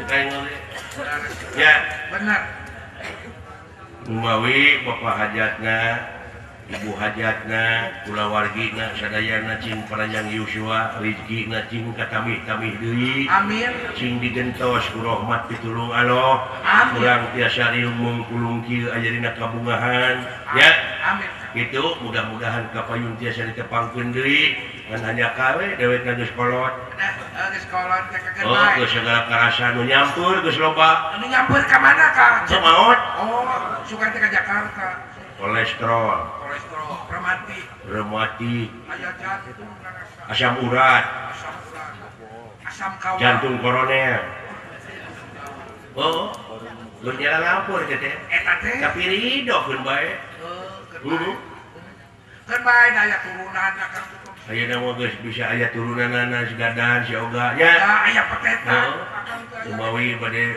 ya benar umawi bapak hajatna ibu hajatna kula wargina sadayana cing panjang yuswa rizkina cing katamih-tamih deui amin cing digentos ku rahmat pitulung Allah amin urang tiasa ilmu kulung kieu aya dina kabungahan ya amin itu mudah-mudahan kapayun tiasa ditepangkeun deui ngan hanya kawe dewekna geus kolot geus kolot teh kageun oh bae geus segala karasa nu nyampur geus loba anu nyampur ka mana ka semaot oh suka teh ka Jakarta kolesterol rematik aya jat itu asam urat asam kawal jantung koroner oh lu nyala lampur teh eta teh tapi ridokeun bae kan bae daya turunan kan ayeuna mah geus bisa aya turunanana si Dadan si Oga nya aya peteta umawi bade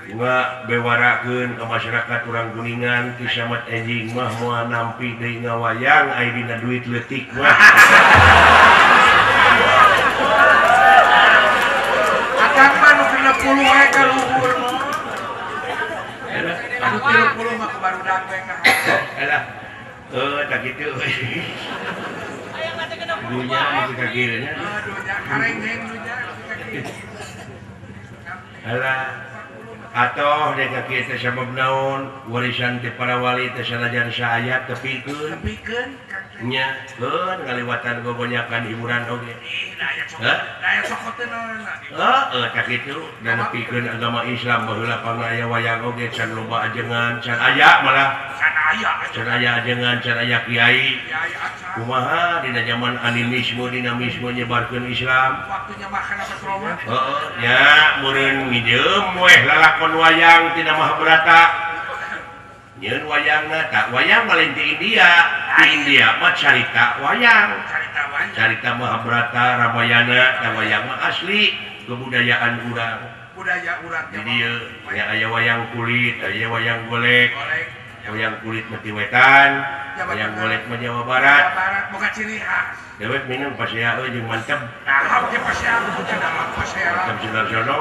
Nga bewarakeun ka masyarakat urang Kuningan ti Samet enjing mah moal nampi deui ngawayang aya dina duit leutik mah akang mah nu 30 we ka luhur anu 30 mah barudak we ka alah tak kitu dunya masih kakieu nya dunya kareng-heng dunya alah atoh dek kieu teh sabab naon warisan ti para wali teh sanajan saayat tepikeun nya keun ngaliwatan gogonyakan hiburan oge daya sokoteun tak kitu dan nepikeun agama Islam baheula pangaya wayang oge can loba ajengan can aya malah can aya ajengan can aya kiai kumaha dina zaman animisme dinamisme nyebarkeun Islam waktunya makan apa trauma ya meureun ngideum weh lalakon wayang tina Mahabharata nyeun wayangna tak wayang malin ti India mah carita wayang carita Mahabharata Ramayana da wayang mah asli kebudayaan urang budaya urang di dieu aya aya wayang kulit aya wayang golek wayang kulit mah ti wetan wayang golek mah Jawa Barat boga ciri khas dewek minum pasea jeung mantep nah ge pasea bukan dalam pasea mantep Sunarsono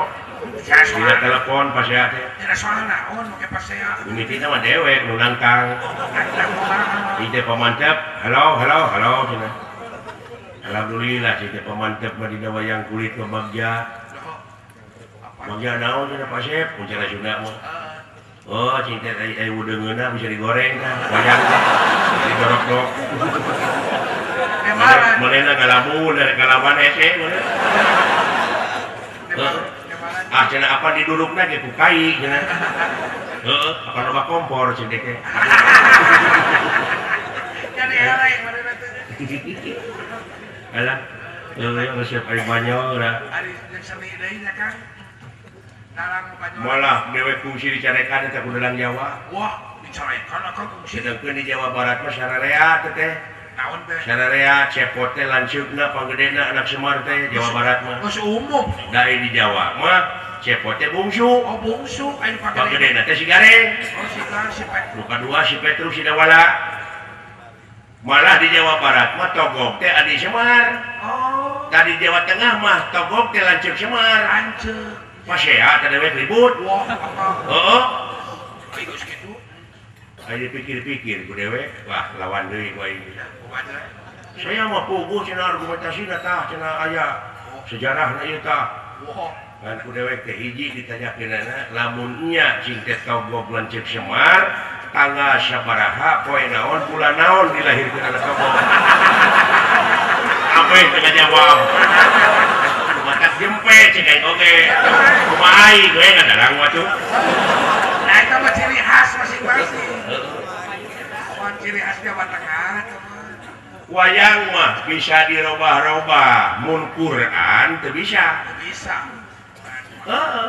bila telepon pasea teh tidak soal naon make pasea mimitina mah dewek nu nangkang ieu teh pamantep halo cenah alhamdulillah ieu teh pamantep mah dina wayang kulit mah bagja naon cenah pasep puncana Sunda mah oh cinta aya udeungeuna bisa digoreng kan wayang digorok-gorok manehna ngalamun dari kalaman hese cenah apa didudukna ge ku kai cenah heeh apa loba kompor cenah teh jadi elek manehna teh alah resep air banyak dah ari seni deui nya Kang dalang banyak malah dewek kungsi dicarekan eta ku dalang Jawa wah dicarekan akang kungsi sedangkeun di Jawa Barat mah sararea teh naon teh sararea cepot teh lanceukna panggedena anak Semar teh Jawa Barat mah geus umum da di Jawa mah cepot teh bungsu oh bungsu aya panggedena teh si Gareng oh si Gareng si Pet nu kadua si Petrus si Dawala malah di Jawa Barat mah togog teh adi Semar oh tadi Jawa Tengah mah togog teh lanceuk Semar lanceuk pasea teh dewek ribut wah heeh geus kitu aya pikir-pikir ku dewek wah lawan deui ku aing saya mah puguh cenah argumentasina tah cenah aya sejarahna ieu tah kan ku dewek teh hiji ditanyakeunana lamun nya cing teh togog lanceuk Semar tanggal sabaraha poe naon bulan naon dilahirkeun anak togog ameh teu ngajawab matak jempe cing aing oge kumaha aing we ngadarang watuh nah itu mah ciri khas masing-masing ciri khas Jawa Tengah wayang mah bisa dirobah-robah mun Quran teu bisa heeh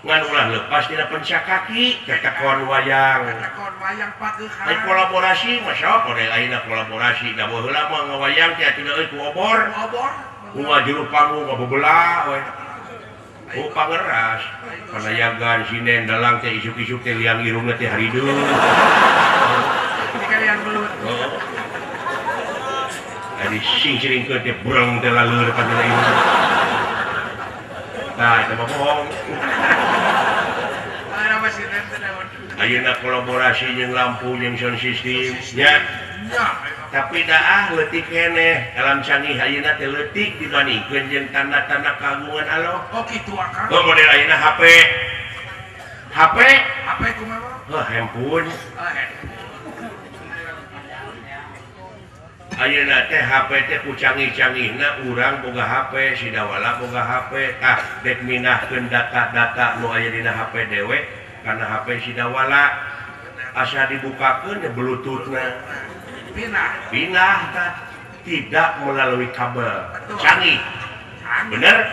ngan ulah lepas dina pencakaki tetekon wayang pageuhan ai kolaborasi mah sok ode ayeuna kolaborasi da baheula mah ngawayang teh atuh euy ku obor juru panggung bebelah we pangeras panayagan sinen dalang teh isuk-isuk teh liang irungna teh harideung yang belut adi sing-singkeun teh bureng teh laleur panjana ieu Nah, itu mah bohong. Ada masih nanti daun. Ayeuna kolaborasi jeung lampu jeung sound system nya. Ya. Tapi dah leutik keneh alam canggih ayeuna teh leutik dibandingkeun jeung tanda-tanda kagungan Allah. Oh gitu akang. Oh model ayeuna HP. HP kumaha? handphone. Handphone. Ayeuna teh HP teh ku canggih-canggihna urang boga HP, si dawala boga HP. Dek minahkeun data-data nu aya dina HP dewe kana HP si dawala asa dibukakeun ya bluetoothna. Pindah tidak melalui kabel. Canggih. Bener?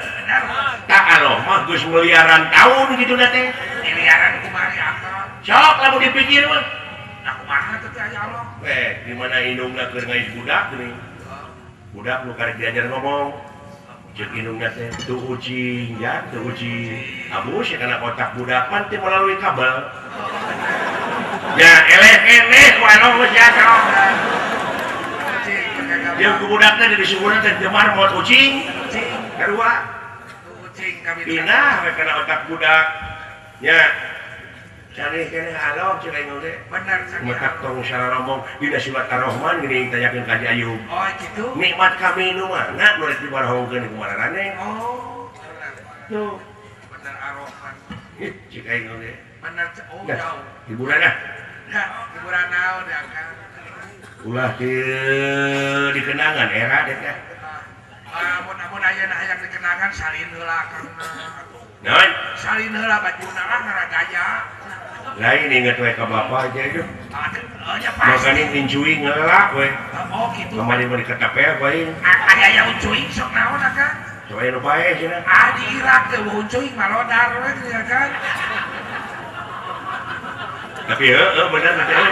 Tak aloh mah geus miliaran tahun gitu na teh. Miliaran kumaha akang? Sok lamun dipikir mah. Nah kumaha teh aya Allah? Gimana indungna keur ngais budak geuning. Budak nu karek diajar ngomong. Ceuk indungna teh tu ucing ya, tu ucing. Abus ya kana otak budak pan teh melalui kabel. Ya eleh-eleh ku anu geus jatuh. Yang ku budakna di suburna teh demar mot ucing. Kedua. Ucing kami. Pindah we kana otak budak. Ya. Cari kene halo cek aing ge. Bener sakit. Matak tong sararomong dina surat Ar-Rahman geuning tanyakeun ka Ayub. Oh gitu. Nikmat kami nu mana nu rek dibarahongkeun ku mararane. Oh. Tuh. Bener Ar-Rahman. Cek aing ge. Bener oh jauh. Hiburan dah. Ya, hiburan naon ya kan. Ulah dikenangan era deh teh. Mun ayeuna hayang dikenangan salin heula kangna. Naon? Salin heula bajuna lah ngaragaya. Lain inget we ka bapa aja itu. Nya pasti. Makanya mincuing ngelak we. Oh gitu. Kemarin mau diketapel we. Aya aya uncuing sok naon akang? Coba nu bae cenah. Di Irak teh uncuing malodar we ya kan. Tapi bener betul.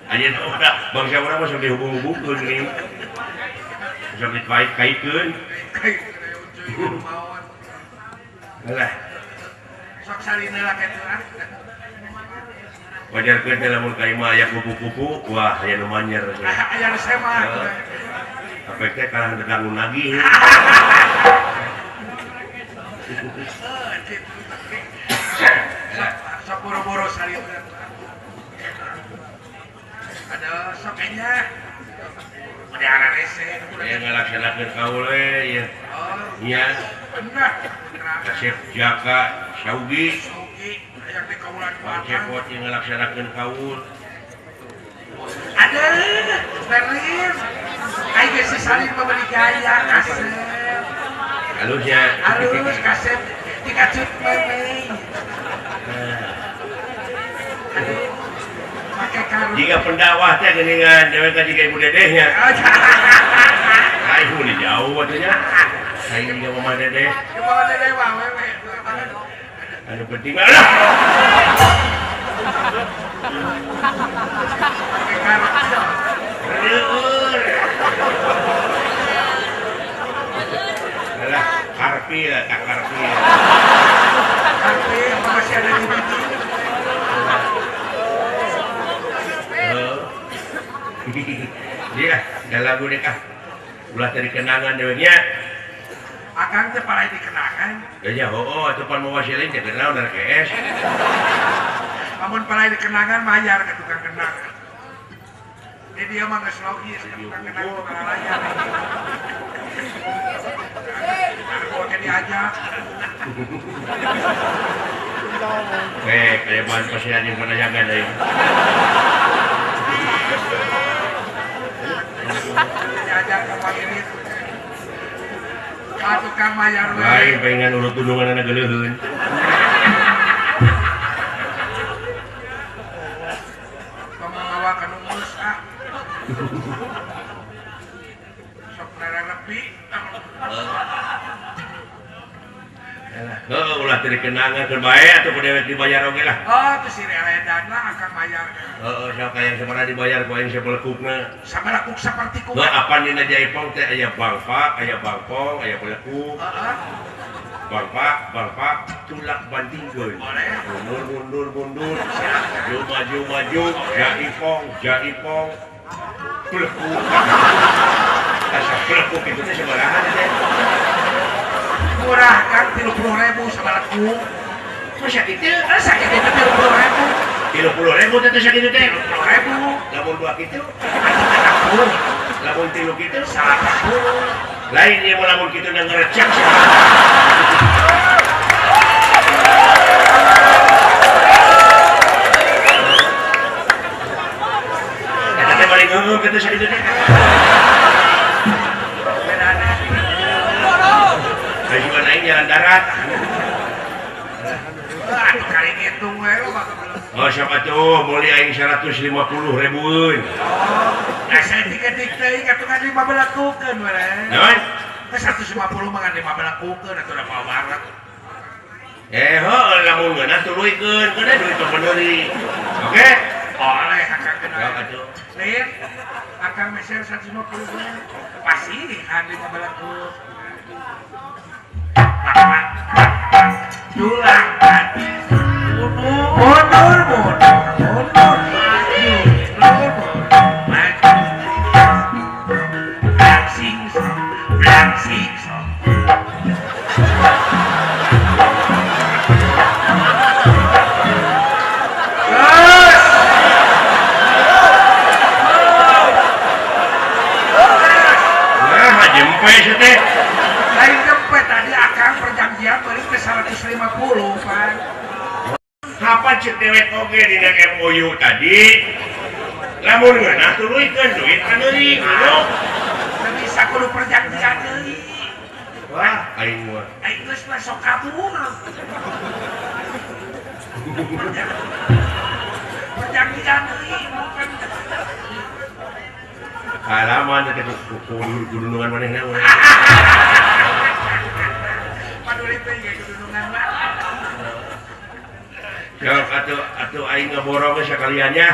Ayeuna udah bangsa urang mah sampai hubung-hubungkeun nih. Sampai kait-kaitkeun. Uncuing mawon. Alah, Sok salina lah kitu ah. wajarkeun teh lamun ka imah aya kupu-kupu, wah aya nu manyer. Aya nu sema. Apek teh kalah dedangun lagi. Sok boro-boro salina. Ada sokenya. Udah rese. Aya ngalaksanakeun kaul we ieu. Oh, Iya, bener. Kasep Jaka Saugi, Oke, yang di kaulan Cepot yang ngalaksanakeun kaul. ada Berlin. Aing geus salin membeli gaya kasep. Halusnya. Halus kasep dikacut meme. Pakai karung. Jika pendakwah teh geuningan dewek ka jiga ibu dedehnya. Aing mun jauh atunya. Aing juga mama dedeh. Coba ada dewa wewe. Anu penting alah. Pakai karung. Alah, karpi lah, tak karpi. Tapi masih ada di biji. Iya, ada lagu deh kah. Ulah dari kenangan dewenya. Akang teh parai dikenangan. Ya, itu pan mau wasilin teh kenal dari KS. Namun parai dikenangan mayar ke tukang kenangan. Jadi dia mah geus logis ke tukang kenangan tukang layar. Aku akan diajak. Kayak bahan pasihan yang penanyakan deh. Diajak ke pagi tukang mayar we. Lain pengen urut tudungan anak geleuheun. Pembawa ka numus ah. Sok nerepi. Ulah dari kenangan terbaik atau dewek dibayar oke lah. Oh, tu si Redan lah akan bayar. Siapa yang sebenarnya dibayar ku yang sebelekukna. Sabalakuk seperti ku. Apa dina Jaipong teh aya bangpak, aya bangpong, aya belekuk. Bangpak, tulak bantingkeun. Mundur. Maju. Jaipong. Belekuk. Asa belekuk itu teh sabaraha teh. murah kan 30.000 sabaraku. Masa gitu? Sakit itu 30.000. 30.000 teh sakit teh. 30.000. Lamun 2 kitu, Takut. lamun 3 kitu, Salah takut. lain dia mau lamun kitu nang ngerecek. Eta teh balik ngeueuh kitu sakit teh. Bedana. Kayak juga naik jalan darat. Aduh kali ngitung we lo bakal. Oh siapa tuh beli aing 150.000. Nah saya tiga-tiga teuing atuh 15 kukeun we. Naon? 150 mah 15 kukeun atuh da bawa barat. Lamun ngeunah tuluikeun kana duit peneuri. Oke? Oleh akang Ya kenal. atuh. Lihat, akang meser 150 we. Pasti handi 15 kuk. Tulang tadi. Mundur, maju, Blangsing song. Terus. Nah, jempe sih teh. Lain jempet tadi akang perjanjian beri ke 150, Pak. Kapan cek dewek oge dina MOU tadi? Lamun ngeunah tuluikeun duit peneuri, anu. Teu bisa kudu perjanjian deui. Wah, aing mah. Aing geus mah sok kabur. Perjanjian deui bukan. Halaman teh kudunungan manehna we. Paduli teh ge kudunungan mah. Jawab atuh aing ngaborong ge sakaliannya.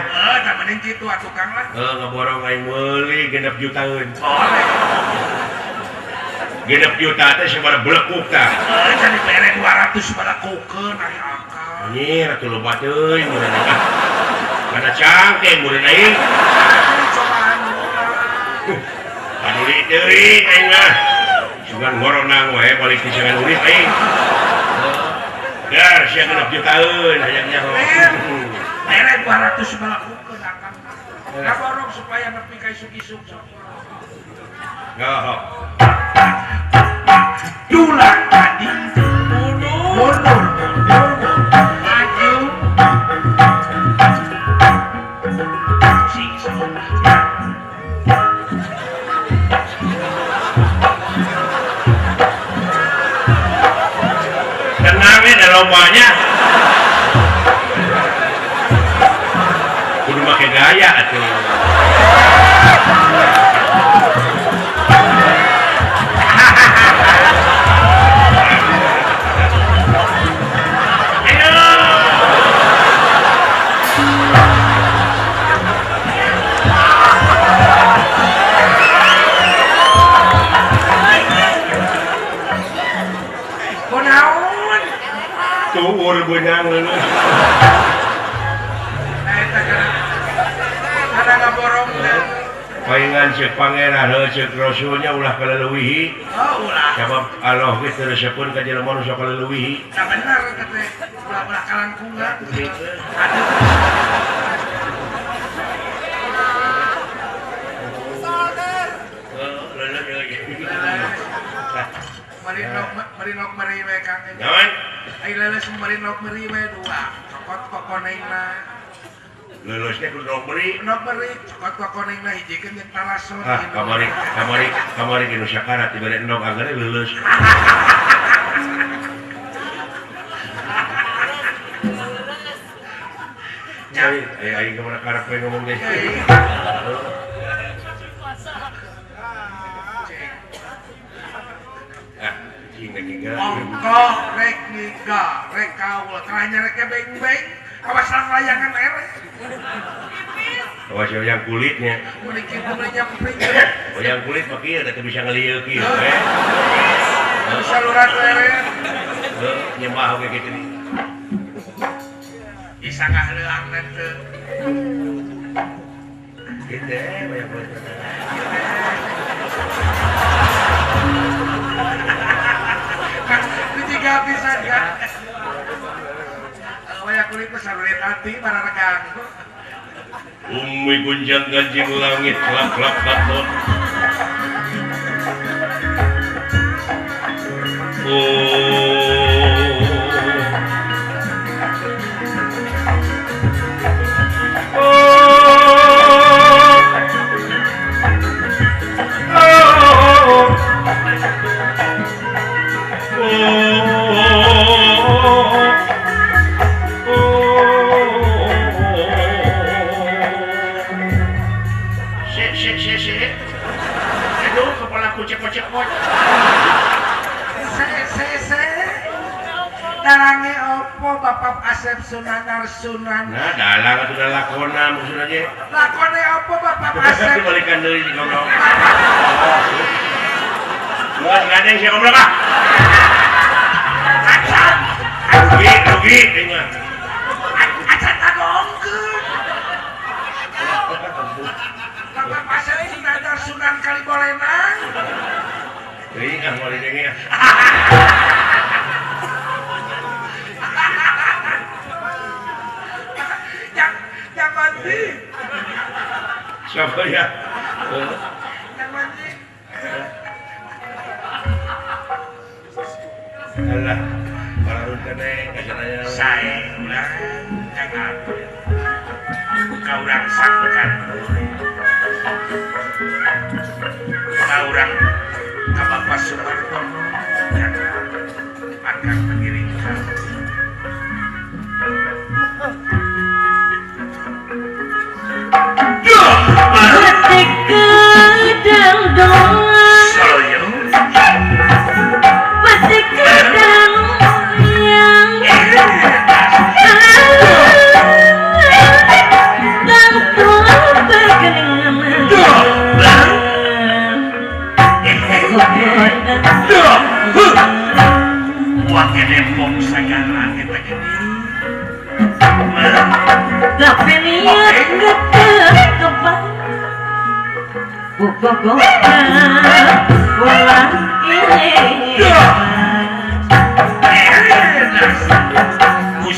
Da mending kitu atuh Kang lah. Ngaborong aing meuli 6 jutaeun. Boleh. 6 juta teh sabaraha belekuk tah. Jadi bere 200 pada kukeun aya akang. Anjir atuh loba teuing meureun mah. Kada cangke meureun aing. Cobaan murah. Paduli teuing aing mah. Sugan ngoronang wae balik pisangan urip aing. Dar sia 6 jutaeun hayangnya ho. Bere 200 pada kukeun akang. Ngaborong supaya nepi ka isuk-isuk sok. Yo. Tulang tadi mundur, maju, singso. Tenang ya, ada lombanya. Kudu make gaya atuh. Kunaon? Tuwur beunang leuleuh. Eta kana ngaborong teh. Paingan ceuk pangeran heuh ceuk rasulnya ulah kaleuwihi. Oh ulah. Sabab Allah ge teu resepkeun ka jelema nu sok kaleuwihi. Nah bener teh. Ulah kalangkungan. Aduh. Marinok meri we Kang. Naon? Ai leles marinok meri we dua. Cokot kokonengna. Leuleus teh kudu beri. Nok meri cokot kokonengna hijikeun jeung talason. Kamari ge nu sakarat dibere endog anggere leuleus. Aing kemana karep we ngomong ge. Mongko rek niga, rek kaul, tanya rek beng-beng, awas layangan ere. Awas yang kulitnya. Mending kitu mah nyempring. Yang kulit mah kieu teh bisa ngelieu kieu Bisa lurat ere. Nyembah oge kitu. Bisa ngahleuang teh. Kitu banyak kulit. Kang tiga pisan kan. Waya kulit pesalurit hati para rekan. Umi gunjang ganjing langit lak-lak baton. Aduh, kepala kucek-kucek-kucek. Dalange opo Bapak Asep Sunanar Sunan. Nah, dalang atau lakona maksudnya aja. Lakone opo Bapak Asep? Balikan deui di goblok. Bukan gandeng sih goblok ah. Rugi dengan. Acan tagongkeun. Bapak Asep Sunanar Sunan Kalibolenang. Deui kan mau didengnya. Yang mandi. Siapa ya? Yang mandi. Alah, para kene kacananya. Saya ulah jangan. Kau orang sangkan. Kau orang Bapak Sumartono yang akan mengirimkan.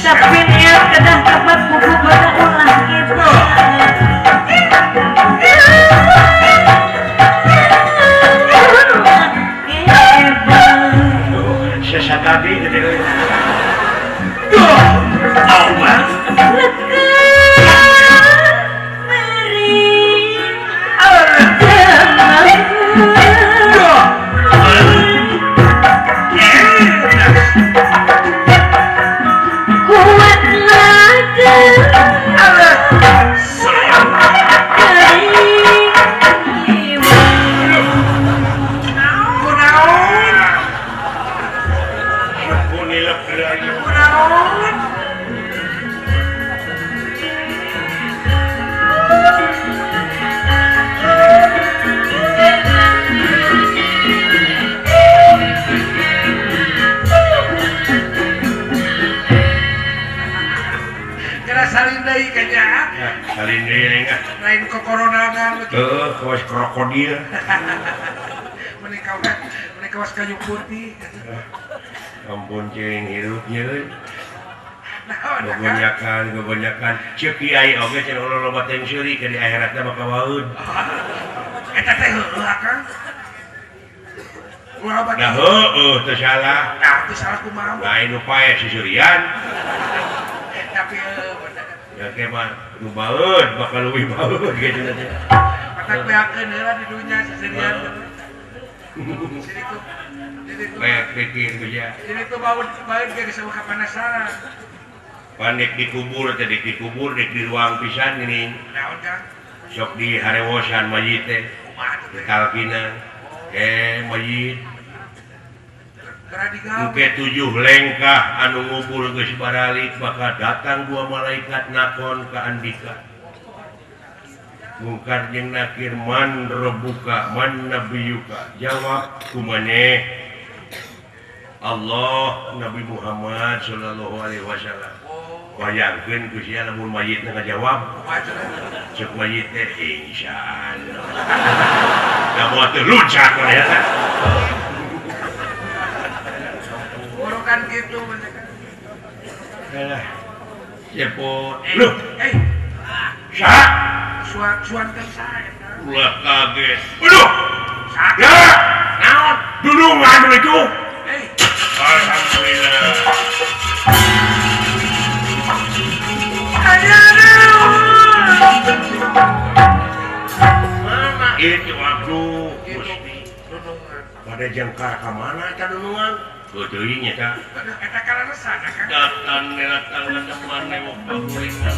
Tapi niat kedah tepat buku pada ulah gitu. Sesakati ketika lain ke koronangan kawas krokodil menikawas kayu putih. ampun cing hirupnya Nah, kebanyakan cek kiai oge cenah loba teh seuri ke di akhiratna mah kawaeud eta teh heueuh Kang. Ulah obat. nah heueuh teu salah Nah, teu salah kumaha. lain upaya sisurian Tapi ya ke mah nu baeud bakal leuwih baeud gitu teh matak beakeun heula di dunya seserian. kayak pikir beja Jadi itu baut ge geus kapanasaran. pandek dikubur teh dikubur di ruang pisan geuning Naon Kang? sok di harewosan mayit teh Kumaha teh? talkina mayit Gara digawe. Muke 7 lengkah anu ngubur geus baralik bakal datang 2 malaikat nakon ka Andika. Mungkar jeung nakir man rabbuka man nabiyuka. Jawab kumaneh Allah Nabi Muhammad sallallahu alaihi wasallam. Bayangkeun ku sia lamun mayitna ngajawab. Cek mayit teh insyaallah. Da moal teu lucak we eta. Urukan gitu. Alah. Cepot. Lu, Sa. suan teh saya. Ulah kaget. Aduh. Sakit. Ya. Naon? Dulungan itu. Alhamdulillah. Mana itu waktu Gusti pada jengkar ke mana eta dulungan? Teuing eta. Eta kalaresan kan. Datang datang teman newok pagulingan.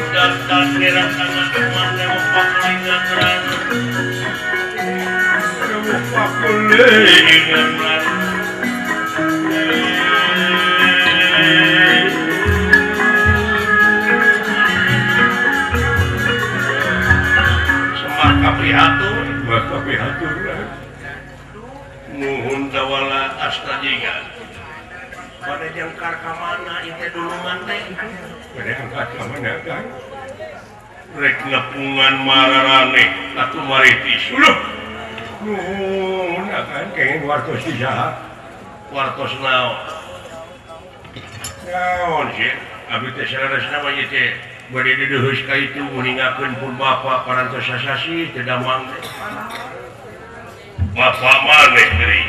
Datang datang teman newok pagulingan. Newok pagulingan. Kapihatur nuhun dawala astajiga pada jangkar ka mana ieu dulungan teh pada angkat ka mana kan rek nepungan mararane atuh maritis uluh nuhun akan kengen wartos dijahat wartos naon naon sih abdi teh saresna mah ieu teh bade dideheus ka itu nguningakeun pun bapa parantos sasasi teu damang bapak maneh deui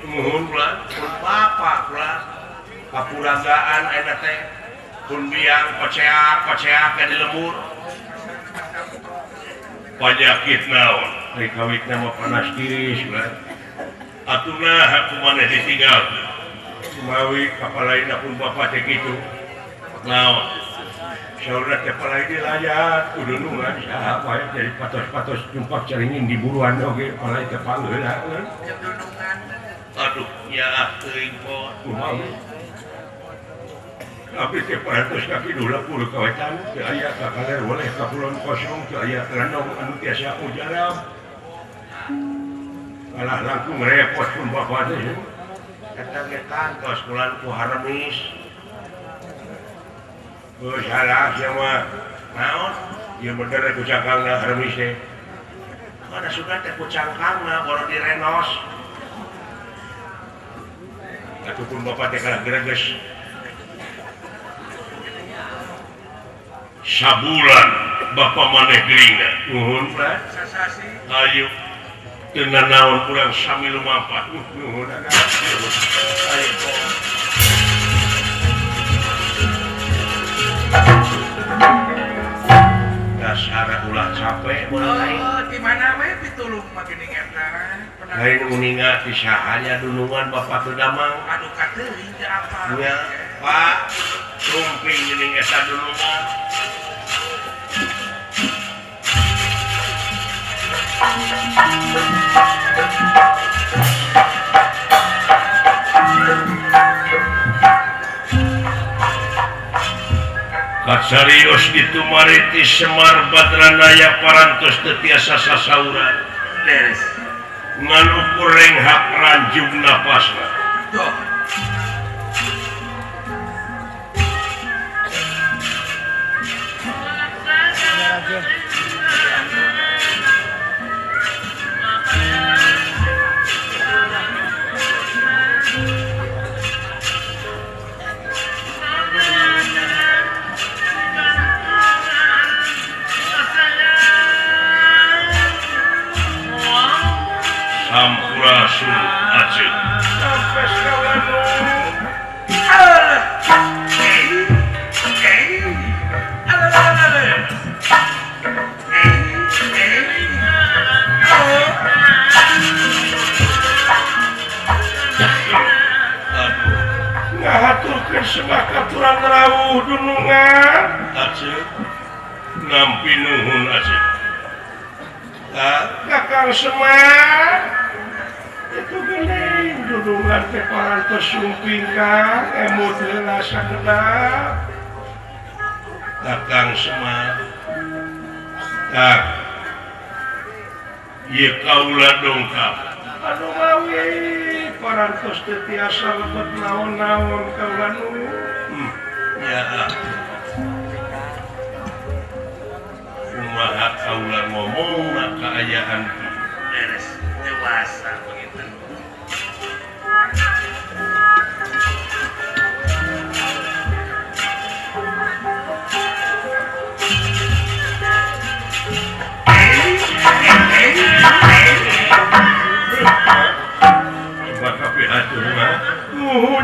nuhun pula pun bapa pula kapuragaan eta teh pun biang paceak ka di lembur panyakit naon ari kawitna mah panas tiris lah atuna haku maneh ditinggalkeun kumawi kapalaina pun bapa teh kitu naon saurna teh palai dilayat kudu nungan saha wae jadi patos-patos jumpak caringin di buruan oge palai teh pangeula aduh ya teuing po kumaha tapi teh parantos ka kidula puluh kawetan teu aya kakaler boleh ka kulon kosong teu aya ranong anu tiasa ujarab alah langkung repot pun bapak teh eta ge kantos kulan ku Harmis. Oh salah siapa? Naon? Ieu bener ku cangkangna Harmis teh. Mana suka teh ku cangkangna baru direnos. Atuh pun bapak teh kalah greges. Sabulan bapak maneh geuingna. Nuhun, Pak. Sasasi. Ayo. Teu nanaon urang sami lumampah. Nuhun ada. Ayo. Dasar ulah capek di mana we pitulung mah geuning eta. lain uninga ti sahanya dulungan bapak teu damang Aduh kateuing teh apa? nya Pak sumping geuning eta dulungan Kasarios ditumari ti Semar Badranaya parantos teu tiasa sasauran Beres. ngan ukur renghak ranjung napasna. Tuh. Sampurasun ajeng. Sampai sekarang. Ngahaturkeun sebakat urang rawuh dunungan. Ajeng. Nampi nuhun ajeng. Kakang Semar itu geuning dudungan teh parantos sumping Kang emut heula sakedap Kakang Semar Kang ieu kaula dongkap anu mawi parantos teu tiasa lebet naon-naon kaula nu ya kumaha kaula ngomongna kaayaan Beres. Dewasa begitu.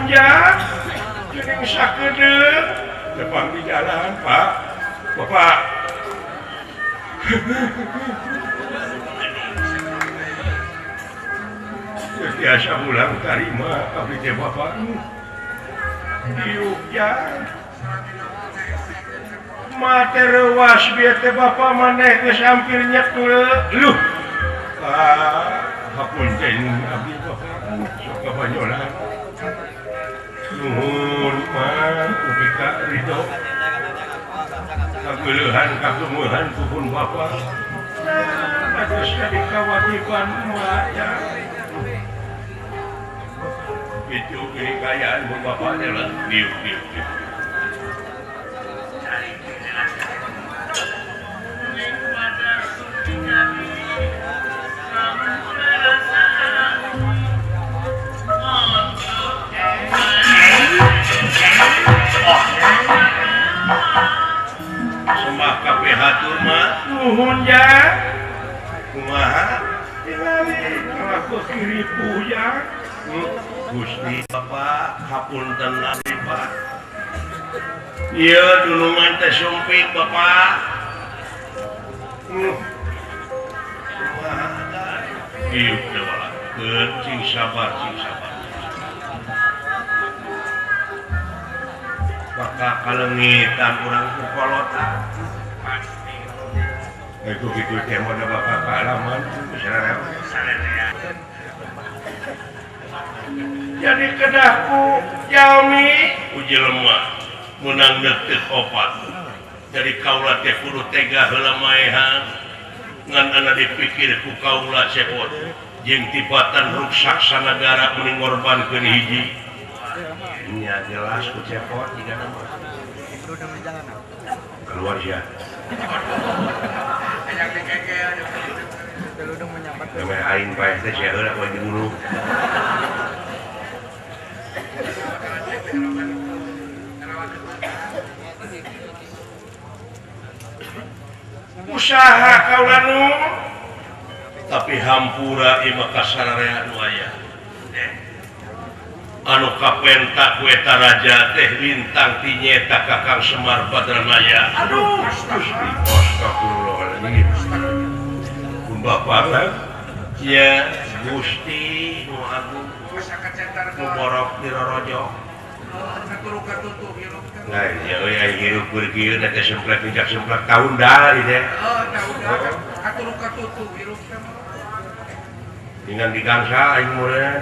ya jadi sakedeuk depan di jalan Pak Bapak biasa ulang tarima abdi teh Bapak diuk ya mate rewas bieu teh Bapak maneh geus hampir nyekle luh hapunten abdi Bapak sok kabanyolan nuhun mah upi ka ridho kageulehan kagemuhan kupun Bapak geus dikawajiban mah ya itu kayaan buat Bapak adalah diuk sembah kabeh hatur mah nuhun ya kumaha tingali kalaku kiripu ya Gusti Bapak hapunten abdi Pak ieu dulungan teh sumpit Bapak kumaha ieu teh wala cing sabar bakal kalengitan urang kukolota pasti itu gitu teh mah Bapak kaalaman sararea jadi kedahku jalmi uji lemah menang detik opat jadi kaulah teh kudu tega heula maehan ngan ana dipikir ku kaula cepot jeung tibatan ruksak sanagara mending ngorbankeun hiji nya jelas ku cepot jiga nama keluar ya yang dikeke Kami aing paeh teh sia heula ku dibunuh usaha kaulanu tapi hampura ieu mah kasararea nu aya anu kapenta ku eta raja teh lintang ti nyeta Kakang Semar Badranaya aduh astagfirullahaladzim pun Bapak ya Gusti nu agung nu borok di rorojo nah ya euy hirup keur na teh semplak pinjak semplak tahun dah ieu teh atur katutu hirup teh dengan digangsa aing meureun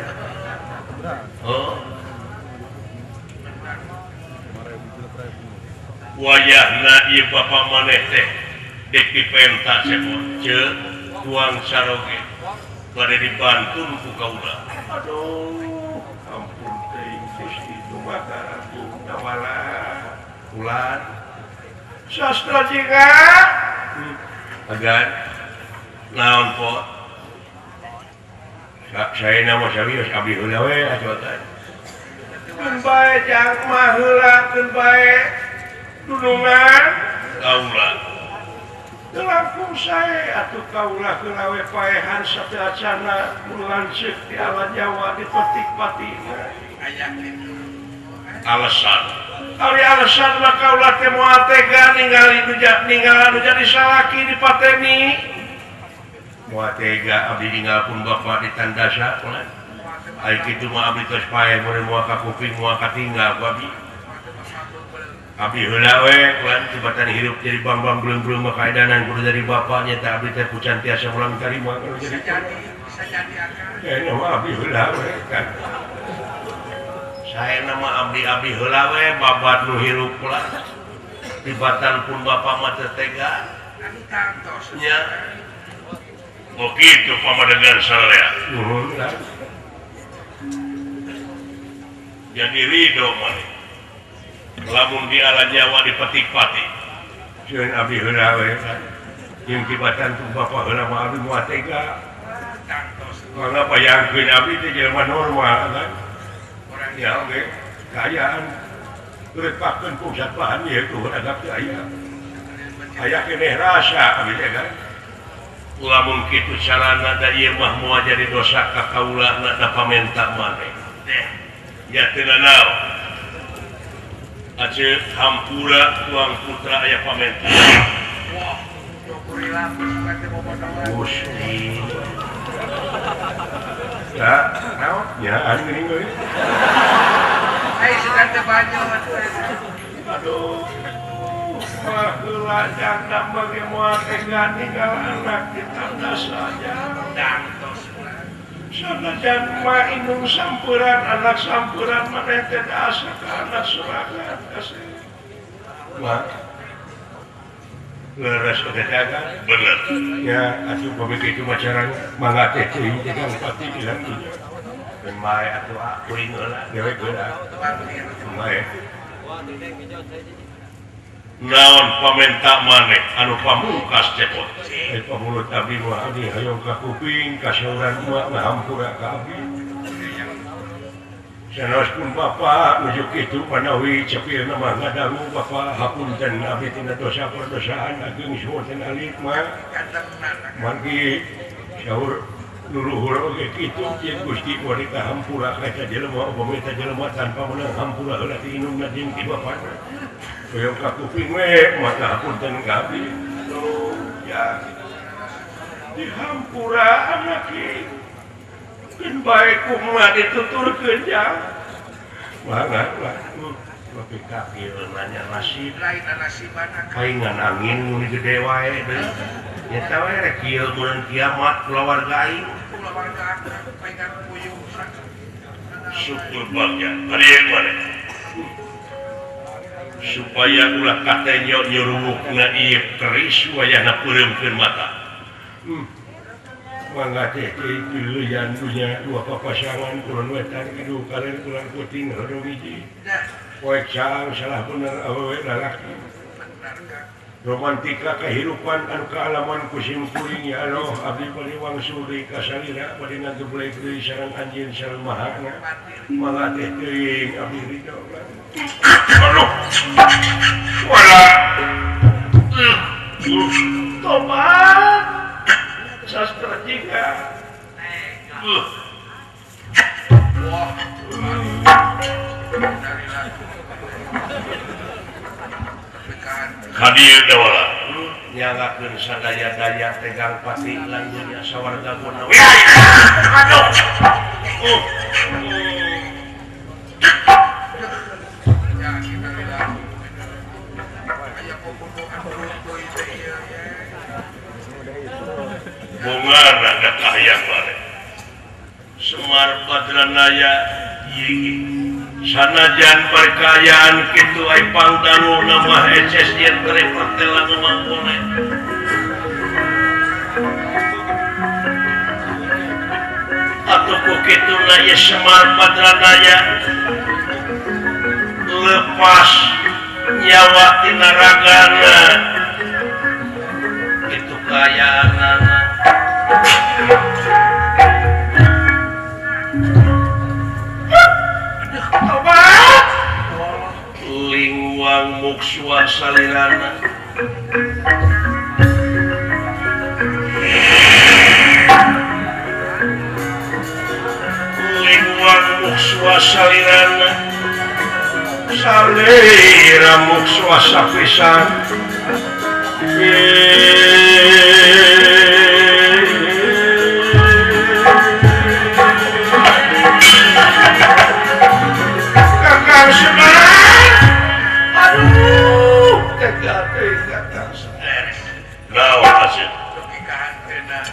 wayahna ieu Bapak maneh teh dek dipenta cepot ceuk tuang saroge bade dibantun ku kaula aduh ampun teuing Gusti dumatara wala ulan sastra jika agan naon po saya nama sawios abdi heula we acotan keun bae jang mah heula keun bae dudungan kaula langkung sae atuh kaula keula we paehan sateacana lanceuk di alam Jawa dipetik patina aya kitu alasan mah kaula teh moal tega ningali anu jadi salaki di pateni moal tega abdi ninggalkeun Bapak di tandasa ulah ai kitu mah abdi tos paeh mun moal ka kuping moal katinggal ku abdi heula we kulan tibatan hirup jadi bambang belum makaedanan kudu dari Bapak nya teh abdi teh pucan tiasa ulang tarima kalau jadi bisa jadi akan mah abdi heula we kan saya nama abdi heula we babat nu hirup pula tibatan pun Bapak mah teu tega anu kantos nya oh kitu pamadegan salea nuhun jadi ridho mah lamun di ala Jawa dipetik pati sieun abdi heula we kan jeung tibatan pun Bapak heula mah abdi moal tega kantos mangga bayangkeun abdi teh jelema normal kan ya oke kayaan lepakeun pusat bahan ieu tuh agak teu aya keneh rasa abdi teh kan lamun kitu carana da ieu mah moal jadi dosa ka kaula na pamenta maneh teh ya teu naon Aceh hampura tuang putra aya pamenta. Wah, nyokuri lapis bukan teh bobodohan. Gusti. Ya, naon? Ya, anu geuning we. Ai sugan teh banyot. Aduh. Baheula janda bage moal tega ninggal anak kita saja. Dantos. Sanajan mah indung sampuran anak sampuran maneh teh asa ka anak sorangan kasih. Mah leres kedatangan bener. Ya, atuh begitu macaran mangga teh teuing teh Kang Pati bilang gitu. Dan mae atuh kuring heula dewe geura. Mae. Naon pamenta maneh anu pamungkas cepot. Pamulut abdi mah abdi hayang ka kuping ka sauran mah ngahampura ka abdi. Sanaospun Bapa nuju kitu panawi cepilna mah ngadangu Bapa hapunten abdi tina dosa perdosaan ageung suwun alit mah. Mangki saur nuluhur oge kitu jeung Gusti bari kahampura ka eta jelema upami eta jelema tanpa meunang hampura heula ti indungna jeung ti bapana. Hoyong ka kuping we mata hapunten ka abdi. Ya. Dihampura anak ieu. Keun bae kumaha dituturkeun ja. Mangga lah. Tapi kaki nanya nasib. Lain nasibana ka. Paingan angin mun gede wae deui. Eta wae rek kieu mun kiamat keluarga aing. Keluarga akan pengen puyuh. Syukur bagja. Ari mana? Supaya ulah kata nyuruhna ieu keris wayahna peureumkeun mata. Mangga teh tuluyan punya dua papasangan kurang wetan kidu kalian kurang puting hodong hiji. Poek sang salah bener awewe lalaki. Romantika kehidupan anu kaalaman kusim kuring ya Allah abdi bari wangsuli ka salira bari ngageblek deui sareng anjeun sareng mahana. Mangga teh teuing abdi ridho. Aduh. Wala. Tobat. Sastra jika. Wah. Hadir dawala. Nyangakeun sadaya-daya tegang pati lanjutnya sawarga guna. Aduh. Ya kita bilang. Aya pembunuhan beruntung itu ya. Bungana da kahyang bare. Semar Badranaya ieu sanajan perkayaan kitu ai pangdanu nama eces yen tere pertelan mangkone. Atuh ku kituna ieu Semar Badranaya lepas nyawa tina ragana. Itu kayaanana. Lingwang muksua salirana. Lingwang muksua salirana. Salira muksua sapisan. Kakang Semar, aduh, kakang Semar. Naon hasil?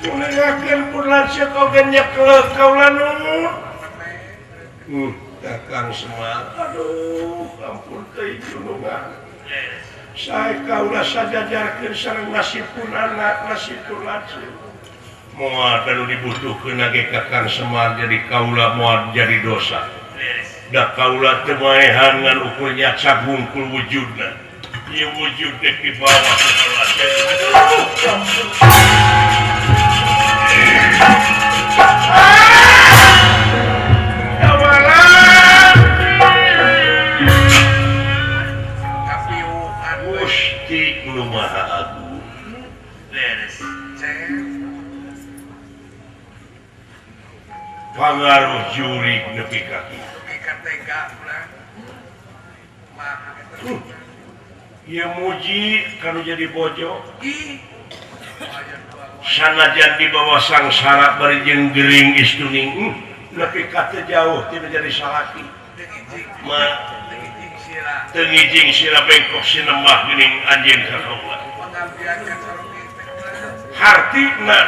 Mendengarkan pun lansia kau genyak kaulah nungun. Kakang Semar, aduh, ampun teh junungan. Saya kaulah sajajarkeun sareng nasib pun anak nasib pun lansia. Moal anu dibutuhkeun lagi Kakang Semar jadi kaulah moal jadi dosa. Da kaulah teu maehan ngan ukurnya cagungkul wujudna. Ieu wujud teh di bawah kaulah. Awalan. Gusti Nu Maha Agung. Beres. Pangaruh jurig nepi ka kitu. tega ulah. Mah ieu muji kanu jadi bojo ih. sanajan di bawah sangsara bari jeung gering istuning nepi ka teu jauh tidak jadi salaki mah teu ngijing sira bengkok sinembah geuning anjeun ka kaula Pengabdian sareng hartina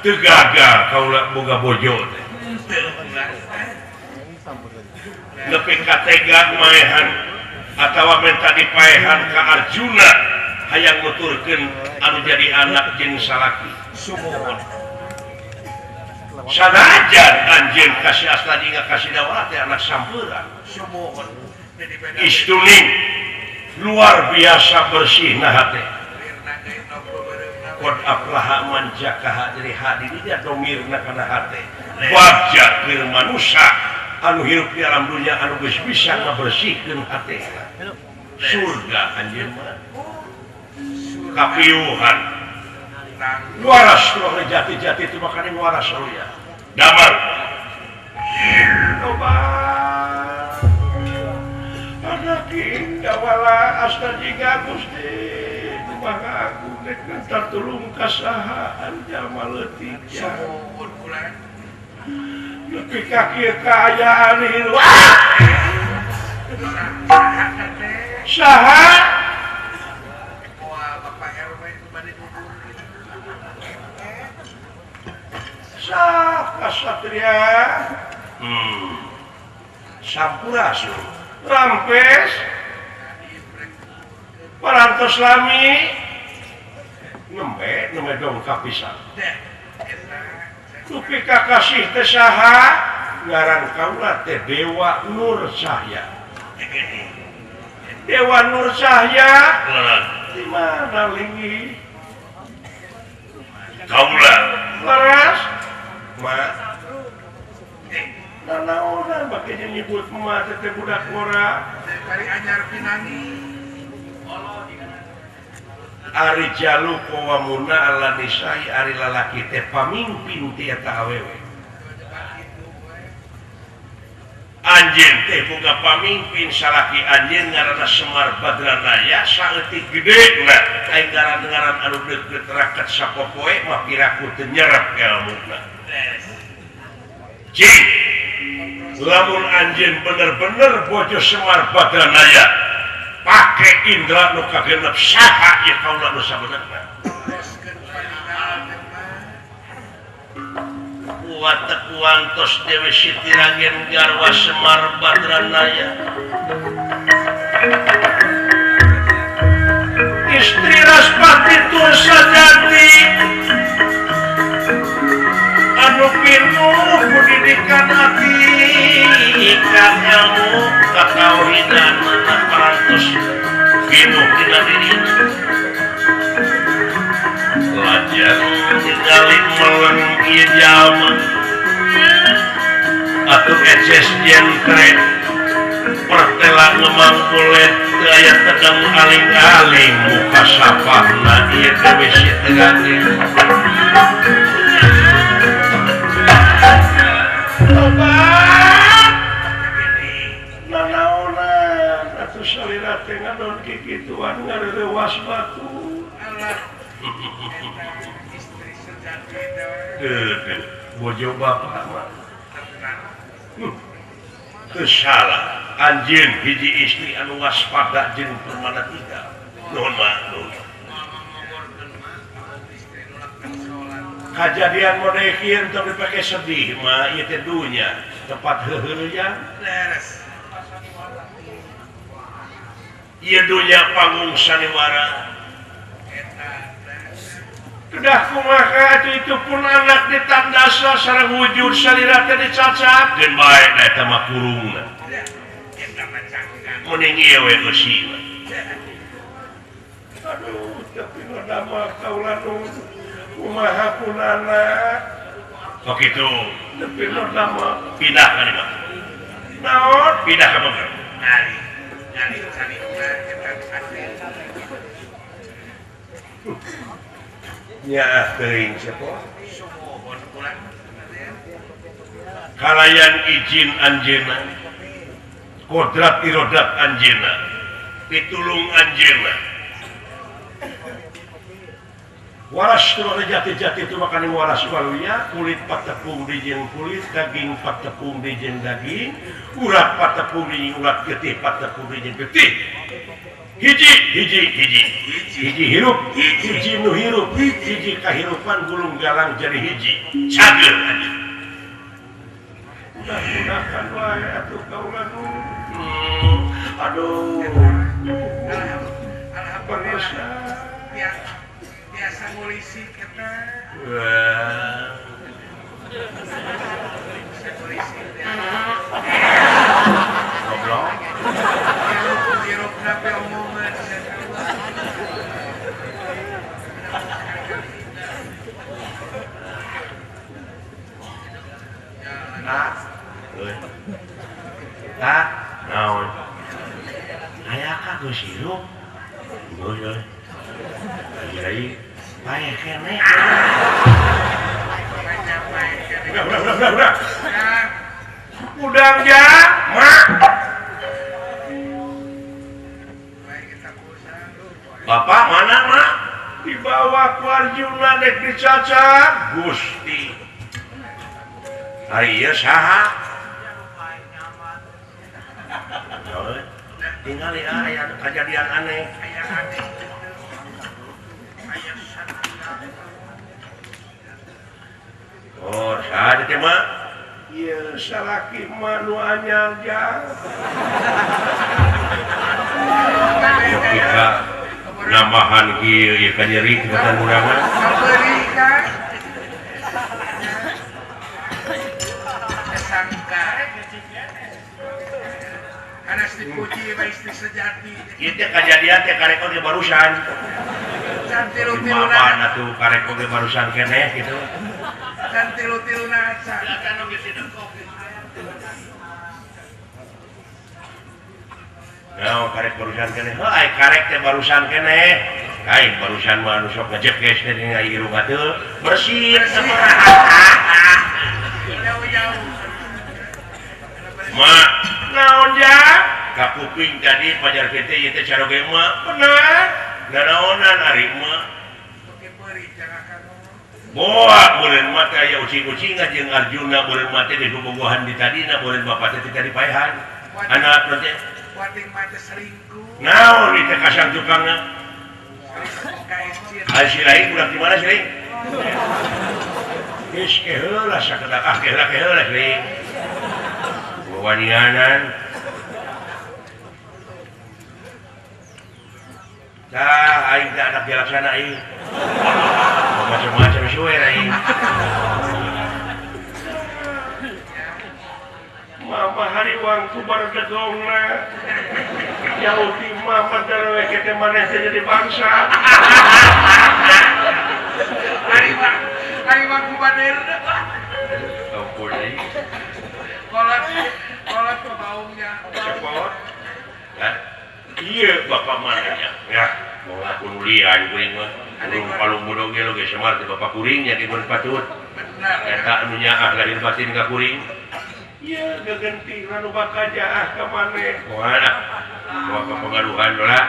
teu gagal kaula boga bojo teh nepi ka tega maehan atawa menta dipaehan ka Arjuna hayang nuturkeun anu jadi anak jeung salaki sumuhun sanajan anjeun kasih asna jeung kasih dawa teh anak sampeuran sumuhun istuning luar biasa bersih nah teh qad aflaha man zakaha dari hadinya domirna kana hate wajah keur manusia anu hirup di alam dunia anu geus bisa ngabersihkeun hate surga anjeun mah kapiuhan waras loh jati-jati itu makanya waras lo ya damar obat anak indah wala asna jiga Gusti kumaha aku nek tartulung kasahaan jama leutik ya nepi ka kieu kaayaan hirup saha Kasatria sampurasun rampes parantos lami nembe dong kapisan tupi kakasih teh saha ngaran kaula teh Dewa Nur Cahya Dewa Nur Cahya di mana lingi kaula laras ma nanaonan bake nyebut emak teh budak ngora kali anyar pinani ari jalu qawamuna ala nisai ari lalaki teh pamimpin ti eta awewe anjeun teh boga pamimpin salaki anjeun ngaranna Semar Badranaya saeutik gedena aing ngaran-ngaran anu deukeut raket sapopoe mah piraku teu nyerep ilmuna Cing lamun anjeun bener-bener bojo Semar Badranaya pake indra nu kagenep saha ieu kaula nu sabenerna watak wantos Dewi Siti Ragen garwa Semar Badranaya istri Raspati Tursajati anu pinuh pendidikan hati ikan ilmu katauhidan parantos pinuh dina dirina lajar ningali meleng ieu jalma atuh eces jentre pertela ngemangkulet teu aya tedang aling-aling muka sapahna ieu Dewi Siti Ragen obat nanaonan atuh salira teh ngadon kikituan ngareurewas batu istri sejati bojo bapak mah teu salah anjeun hiji istri anu waspada jeung permana tinggal nuhun maklum kajadian model kieu teu dipake sedih mah ieu teh dunya tempat heuheuyan leres ieu dunya panggung sanewara kedah kumaha itu pun anak ditandasa sareng wujud salira teh dicacakeun bae eta mah kurungna mending ieu we eusina aduh tapi ngadamel kaula nu kumaha punana kok kitu tapi ngadamel pindah ka di mana naon pindah ka mana nyari cari kita sakit nya teuing sapoe sumuhun kula kalayan izin anjeunna kodrat irodat anjeunna pitulung anjeunna waras turun jati-jati itu makan waras waluya kulit patepung dijeng kulit daging patepung dijeng daging urat patepung dijeng urat getih patepung dijeng getih hiji hirup hiji nu hirup hiji kahirupan gulung galang jadi hiji cager aja mudah-mudahan wae atuh kaula nu aduh alhamdulillah biasa ngulisi kita bisa ngulisi goblok hirup nape omongan naon aya ka geus hirup geus lagi payah kene udah ya mak bapak mana mak dibawa ku Arjuna dek dicaca Gusti hari ieu saha tinggal aya kejadian aneh oh saha teh mak ieu salaki manu anyar jang kita nambahan ieu ieu ka nyeri bukan mudahan beri kan sangka karena dipuji sama istri sejati ieu teh kejadian teh karek oge barusan dan tilu-tiluna maafan atuh karek oge barusan keneh gitu dan tilu-tiluna acan nah karek barusan keneh heuh karek teh barusan keneh kain barusan mah anu sok ngejekes teh dina irung atuh bersih jauh-jauh mak naon ja ka kuping tadi pajar kita ieu teh caroge mak bener nanaonan ari mak oke beri jangan kamu boa bulan mah teh aya ucing-ucingan jeung Arjuna bulan mah teh dibobogohan di tadina bulan bapak teh tadi paehan anak teh wading mata selingkuh naon ieu teh kasang tukangna KSC ai silain budak di mana silain geus ke heula sakedak heula ke heula silain wanianan tah aing teh anak jalaksana aing macam-macam suwe aing mama hari wangku baru degongna jauh di mama darewe kete maneh teh jadi bangsa hari mah kubadir ampun aing kolot kebaungnya cepot kan iya bapak mananya ya mau ngakun ulian kuring mah urung palung bodog ge lo ge semar teh bapak kuringnya di mun patut benar eta anu nyaah lahir batin ka kuring iya gegenting anu bakajaah ka maneh moal bawa ka pengaruhan lah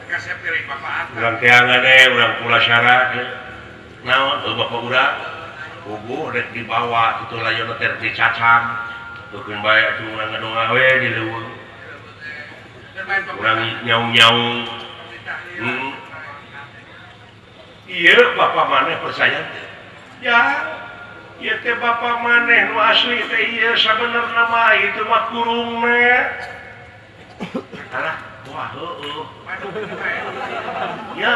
kasep piring bapak urang teangan urang pula syarat naon bapak urang kubu rek dibawa itu layon teh dicacam tukeun bae atuh urang ngadonga we di leuweung urang nyaung-nyaung iya bapak maneh percaya ya ieu teh bapak maneh nu asli teh ieu sabenerna mah itu mah kurungna alah wah heueuh ya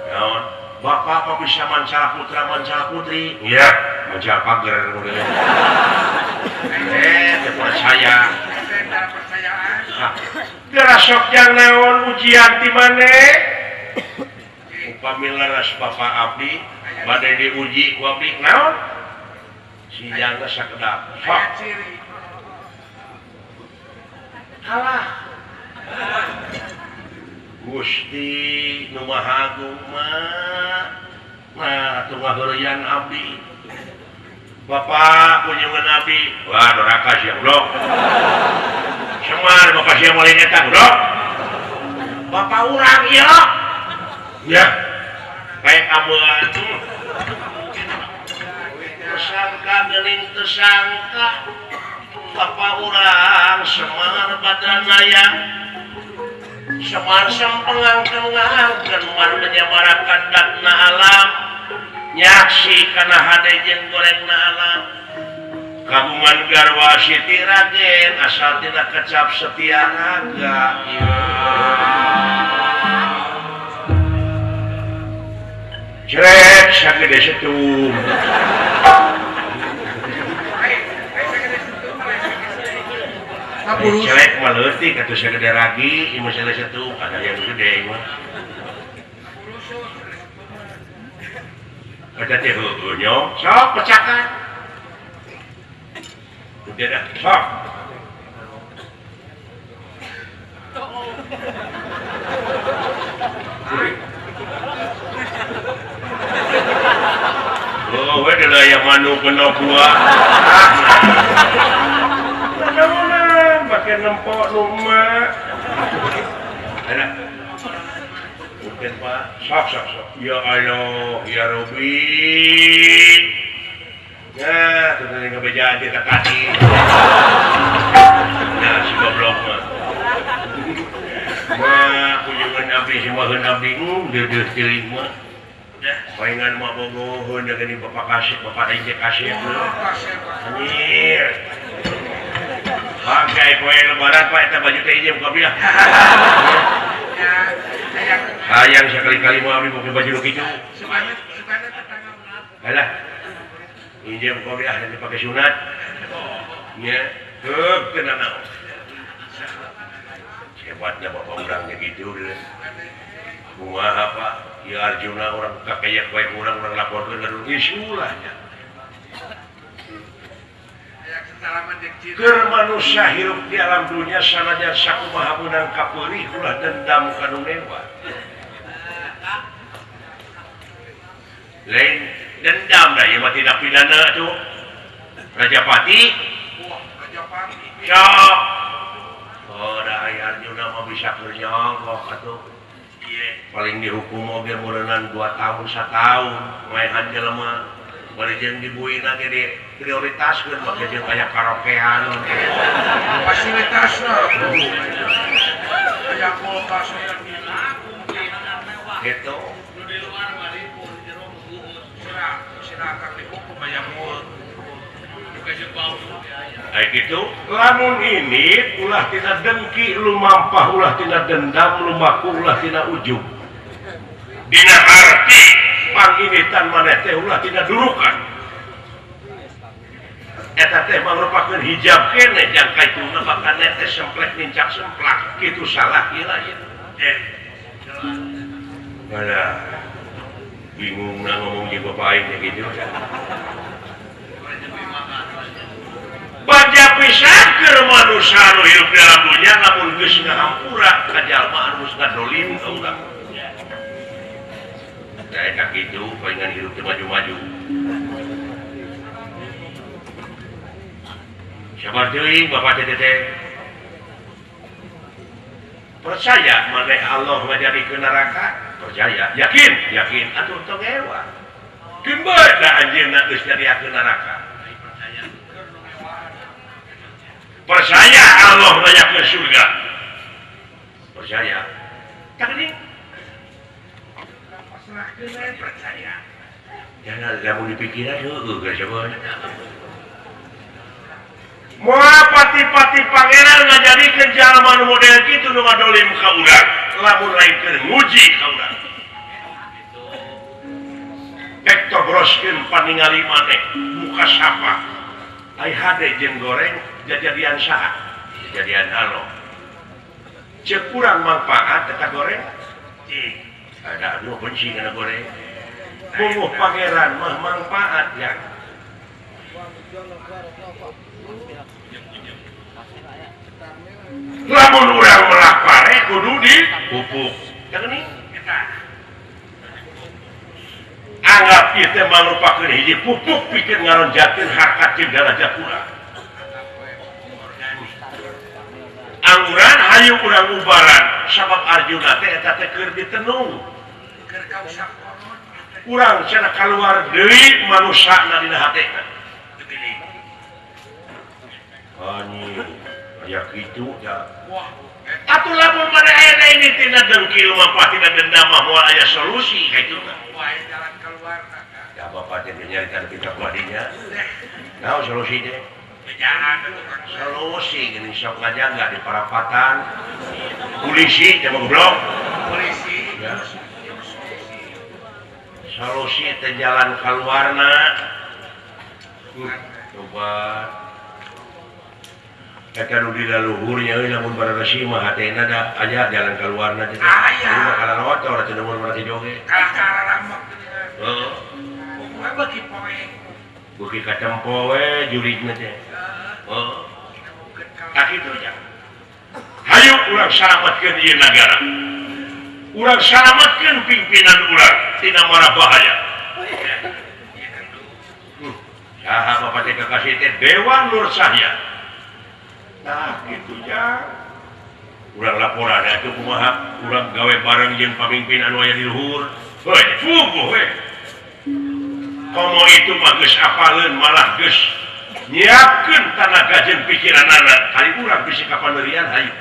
naon bapak apa bisa mancala putra mancala putri iya mancala pager modelnya percaya percayaan gerasok yang naon ujian di mana upami laras bapak abdi badai diuji ku abdi naon siang sakedap sok ayat ciri kalah Gusti nu Maha Agung mah nah atuh ngaheureyan abdi bapak kunjungan abdi wah doraka sia blok Semar bapak siapa mulai nyetak bro bapak urang ya kayak kamu tersangka gening tersangka bapak urang Semar Badranaya Semar sempengangkengan mar menyamarakan dakna alam nyaksi kana hade jeung gorengna alam kagungan garwa Siti Raden asal tina kecap setia naga Cerek sagede setum Cerek maleutik atuh sagede ragi ieu sagede setum ada yang gede mah Ada teh heueuh nyong sok pecakan Udah dah, sok. Oh, adalah yang manu kena buah. Mana pakai nempok rumah. Ada. Mungkin Pak. Sok. Ya Allah, ya Robin. Ya, tuh tadi ngebejaan dia tak kaki. Nah, si goblok mah. Mah, kunjungan abdi si mahen abdi, deuh teuing mah. Paingan mah bogoheun da geuning bapak kasih, bapak teh kasih. Anjir. Pakai poe lebaran Pak eta baju teh ieu muka bilah. Sayang sekali-kali mah abdi pakai baju nu kitu. Supaya tetangga. Alah. Ini muka bilah nanti pakai sunat ya kena naon hebatnya bapak urangnya gitu deh bunga apa ya Arjuna orang kakek baik orang laporkan ke isu lah ya keur manusia hirup di alam dunia sanajan sakumaha meunang kapeurih ulah dendam kanu mewah lain dendam dah ya mah tidak pidana tuh Rajapati sok oh dah aya Arjuna mah bisa kernyong atuh paling dihukum oge meureunnan 2 tahun 1 tahun maehan jelema bari jeung dibuina ge prioritaskeun make jeung aya karaokean fasilitasna aya kulkas gitu gitu lamun ini ulah tina dengki lumampah ulah tina dendam lumaku ulah tina ujub dina arti panginitan maneh teh ulah tina durukan eta teh mangrupakeun hijab keneh jang kaituna bakal teh semplek nincak semplak kitu salah ieu lain ada bingung na ngomong di bapak aing gitu baca pisan keur manusia nu hidup di alam dunia lamun geus ngahampura ka jalma anu geus ngadolim ka urang da eta kitu palingan hidup teu maju-maju sabar teuing bapak teh percaya maneh Allah ngajadikeun neraka percaya yakin atuh tong ewa keun da anjeunna geus nyadiakeun neraka percaya Allah ngajadikeun surga percaya tak geuning pasrahkeun percaya jangan lamun dipikiran heueuh geus sabeueun moal pati-pati pangeran ngajadikeun jalma nu model kitu nu ngadolim ka urang lamun lain keur nguji ka urang ek togroskeun paningali maneh muka sapa ai hade jeung goreng jajadian saha jajadian halo ceuk urang manfaat eta goreng ada anu benci kana goreng mungguh pangeran mah manfaat ya lamun urang melah pare kudu dipupuk geuning eta anggap ieu teh mangrupakeun hiji pupuk pikeun ngaronjakeun harkat jeung darajat urang hayu kurang ubaran sabab Arjuna teh eta teh keur ditenung keur kausak konon urang cenah keluar deui manusana dina hatena begini anjing aya kitu ya wah atuh lamun mana aya ini tina dengkil mah pasti dendam mah moal aya solusi kitu mah wah jalan keluar ya bapak teh nyarita kita kuadinya naon solusi teh jalan solusi gini sok ngajaga di parapatan polisi jangan goblok polisi ya. Solusi teh jalan keluarna coba eta nu di luhurnya euy lamun bararesi mah hatena da aya jalan keluarna teh aya kana motor teh mun mana joget kalah rambak heeh pokoknya bagi poe beuki katempo we juridna teh heeh tak kitu nya hayu urang salametkeun ieu nagara urang salametkeun pimpinan urang tina mara bahaya saha bapak teh kakasih teh Dewan Nur Cahya nah gitu ya urang laporan atuh kumaha urang gawe bareng jeung pamimpin anu aya di luhur heuh fuguh we komo itu mah geus apaleun malah geus nyiapkeun tanaga jeung pikiranana kali urang bisi kapanerian hayu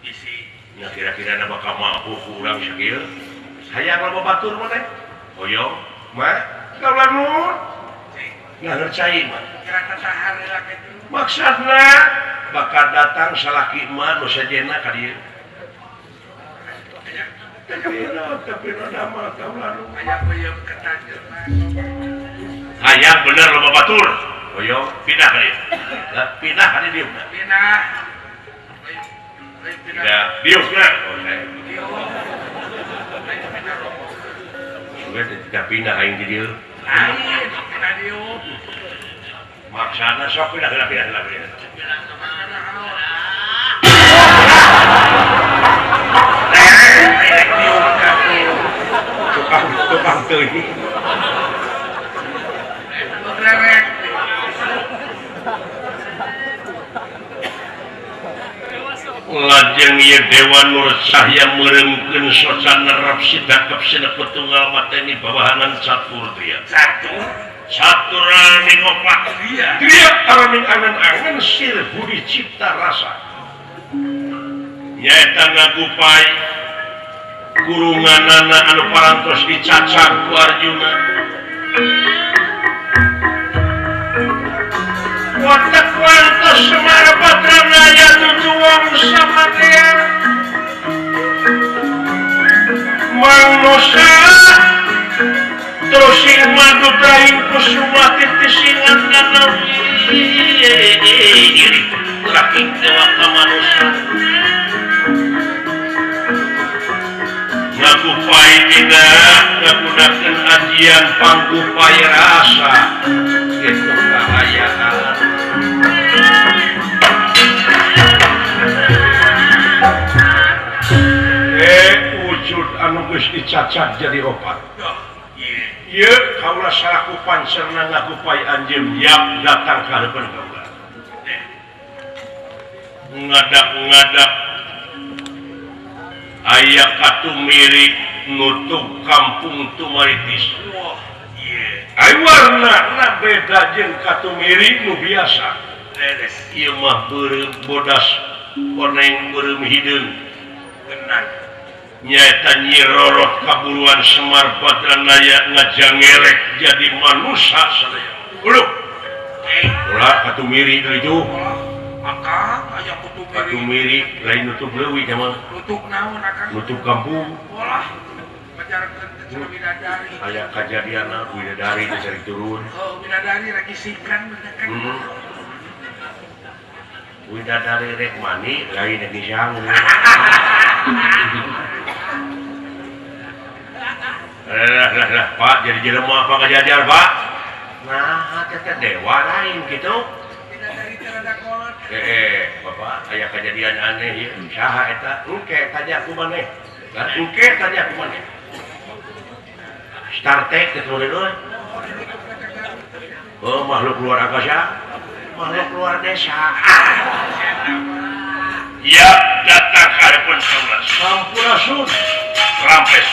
bisi nya kira-kira bakal mampu ku urang sakieu hayang loba batur maneh hoyong mah kaulah nur nggak ngercain mah kira tatahar heula kitu maksudna bakal datang salaki emak nu sajena ka dieu tapi nama kaulah nur aya peuyeum ketan jelema hayang bener loba batur hoyong pindah ka dieu pindah ka dieu pindah pindah diusna oh saya sudah tidak pindah aing di dieu lain pindah dieu maksana sok pindah tukang teuing lajeng ieu Dewan Nur Cahya meuremkeun socana rap sidakep sina petunggal mateni babahanan catur dia catur raning opat dia araning angan-angan sir budi cipta rasa nyaeta ngagupai kurunganana anu parantos dicacang ku Arjuna watak wantos semara patrana ya tujuan sama dia manusia terus si madu daing kusuma titisingan danau iri raking dewata manusia ngagupai tidak ngagunakan ajian panggupai rasa itu kehayaan wujud anu geus dicacat jadi opat ieu kaulah salaku pancerna ngagupai anjeun yap datang ka heupeun kaulah ngadak-ngadak aya katumirik nutup kampung Tumaritis ai warna beda jeung katumirik nu biasa ieu mah beureum bodas koneng beureum hideung genang nyaeta Nyi Rorot kaburuan Semar Badranaya ngajangelek jadi manusia sadaya uluh ulah katumiri deui itu akang aya kutu katumiri lain nutup leuwih mah nutup naon akang nutup kampung ulah majarkeun ke bidadari aya kajadianna bidadari teh cari turun bidadari lagi sikan bener kan bidadari rek mani lain di sang lah Pak jadi jelema apa kejadian Pak nah teteh dewa lain gitu bidadari terada kolot Bapak aya kejadian aneh ieu saha eta engke tanya ku maneh engke tanya ku maneh Star Trek kitu deui makhluk luar angkasa makhluk luar desa Ya datang ke hadapan Saula. Sampurasun. Rampes.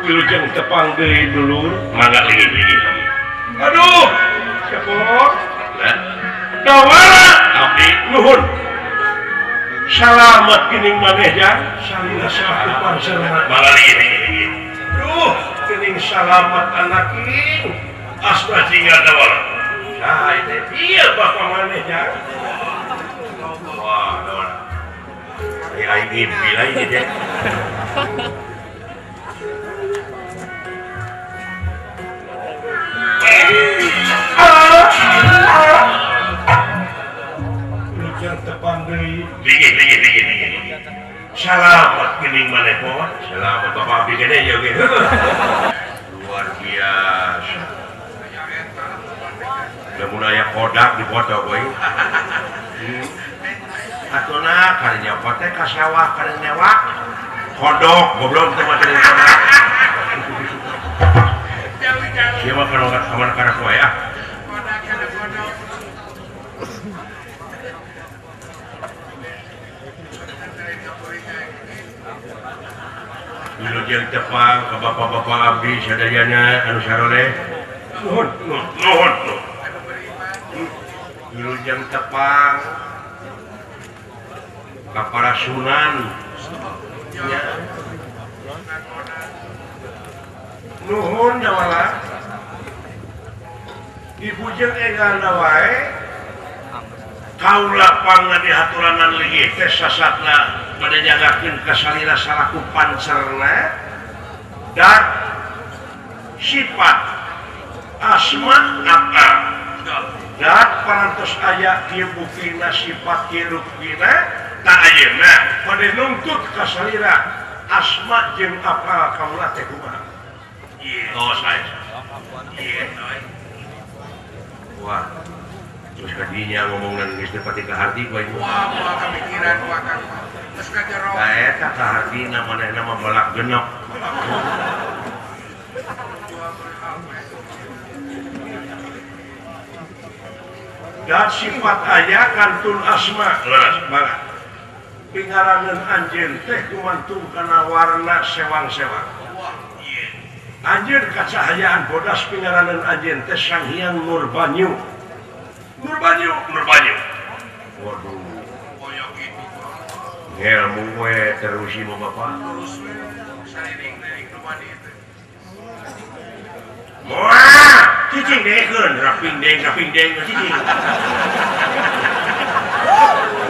Wilujeng tepang deui dulur. Mangga lingi. Aduh, cepot. Nah, dawara abdi nuhun. Salamet geuning maneh jang. Salila salaku panserna. Mangga lingi. Duh, geuning salamet anak ing. Asna tinggal dawara. Nah, itu ieu bapak maneh jang. Wah, dawara. Ai ngimpi lain teh. Lingi. Salamet geuning maneh pohon. Salamet bapak abdi gede ya ge. Luar biasa. Lamun aya kodak di foto boy. Atuna karenya foto ka sawah kareng newak. Kodok goblok teh mah teh kodak. Siapa kalau nggak kamar karena kue ya? Wilujeng tepang ke bapak-bapak abdi sadayana anu saroleh. Nuhun. Wilujeng tepang ka para sunan. Ya. Nuhun jawala. Ibu jeung egana wae kaula pangna dihaturanan leungit teh sasatna bade jagakeun kasalira salaku pancerna dan sifat asma apa dan parantos aya kieu buktina sifat kieu rukina ta ayeuna bade nuntut kasalira asma jeung apa kaula teh kumaha ieu saya ieu wah, terus kadinya ngomongin geus teu pati ka harti ku aing. Wah, kepikiran ku akang mah. Geus ka jero. Ka eta ka hartina manehna mah balak genep. Dan sifat aya kantun asma. Leres banget. Pingarangan anjeun teh kumantung kana warna sewang-sewang. Anjeun kacahayaan bodas pingaranan anjeun teh Sang Hyang Nurbanyu. Waduh. Koyo kitu. Ngelmu we terus ieu Bapak. Terus we sariring-riring nu mani teh. Wah, cicing dekeun raping deng cicing.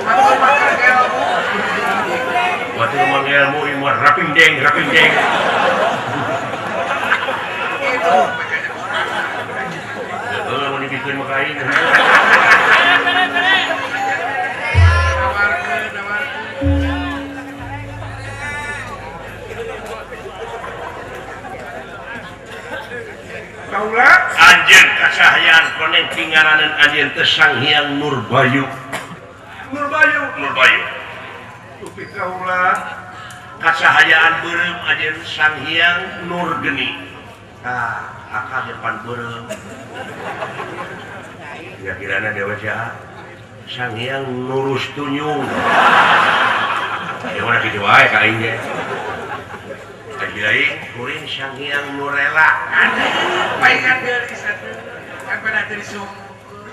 Aku makan ilmu. Waktu mangelmu ieu mah raping deng. Mau dibikin makain. Kaula anjeun kasahayaan koneng pingaranan anjeun teh Sang Hyang Nurbayu. Tupi kaula kasahayaan beureum anjeun Sang Hyang Nurgeni. Akal depan beureum. Kira-kirana dewa jahat. Sang Hyang Nurus Tunyung. Gimana gitu wae ka aing ge. Aing kuring Sang Hyang Nurela. Paingan geulis atuh. Kan pada teu disungkur.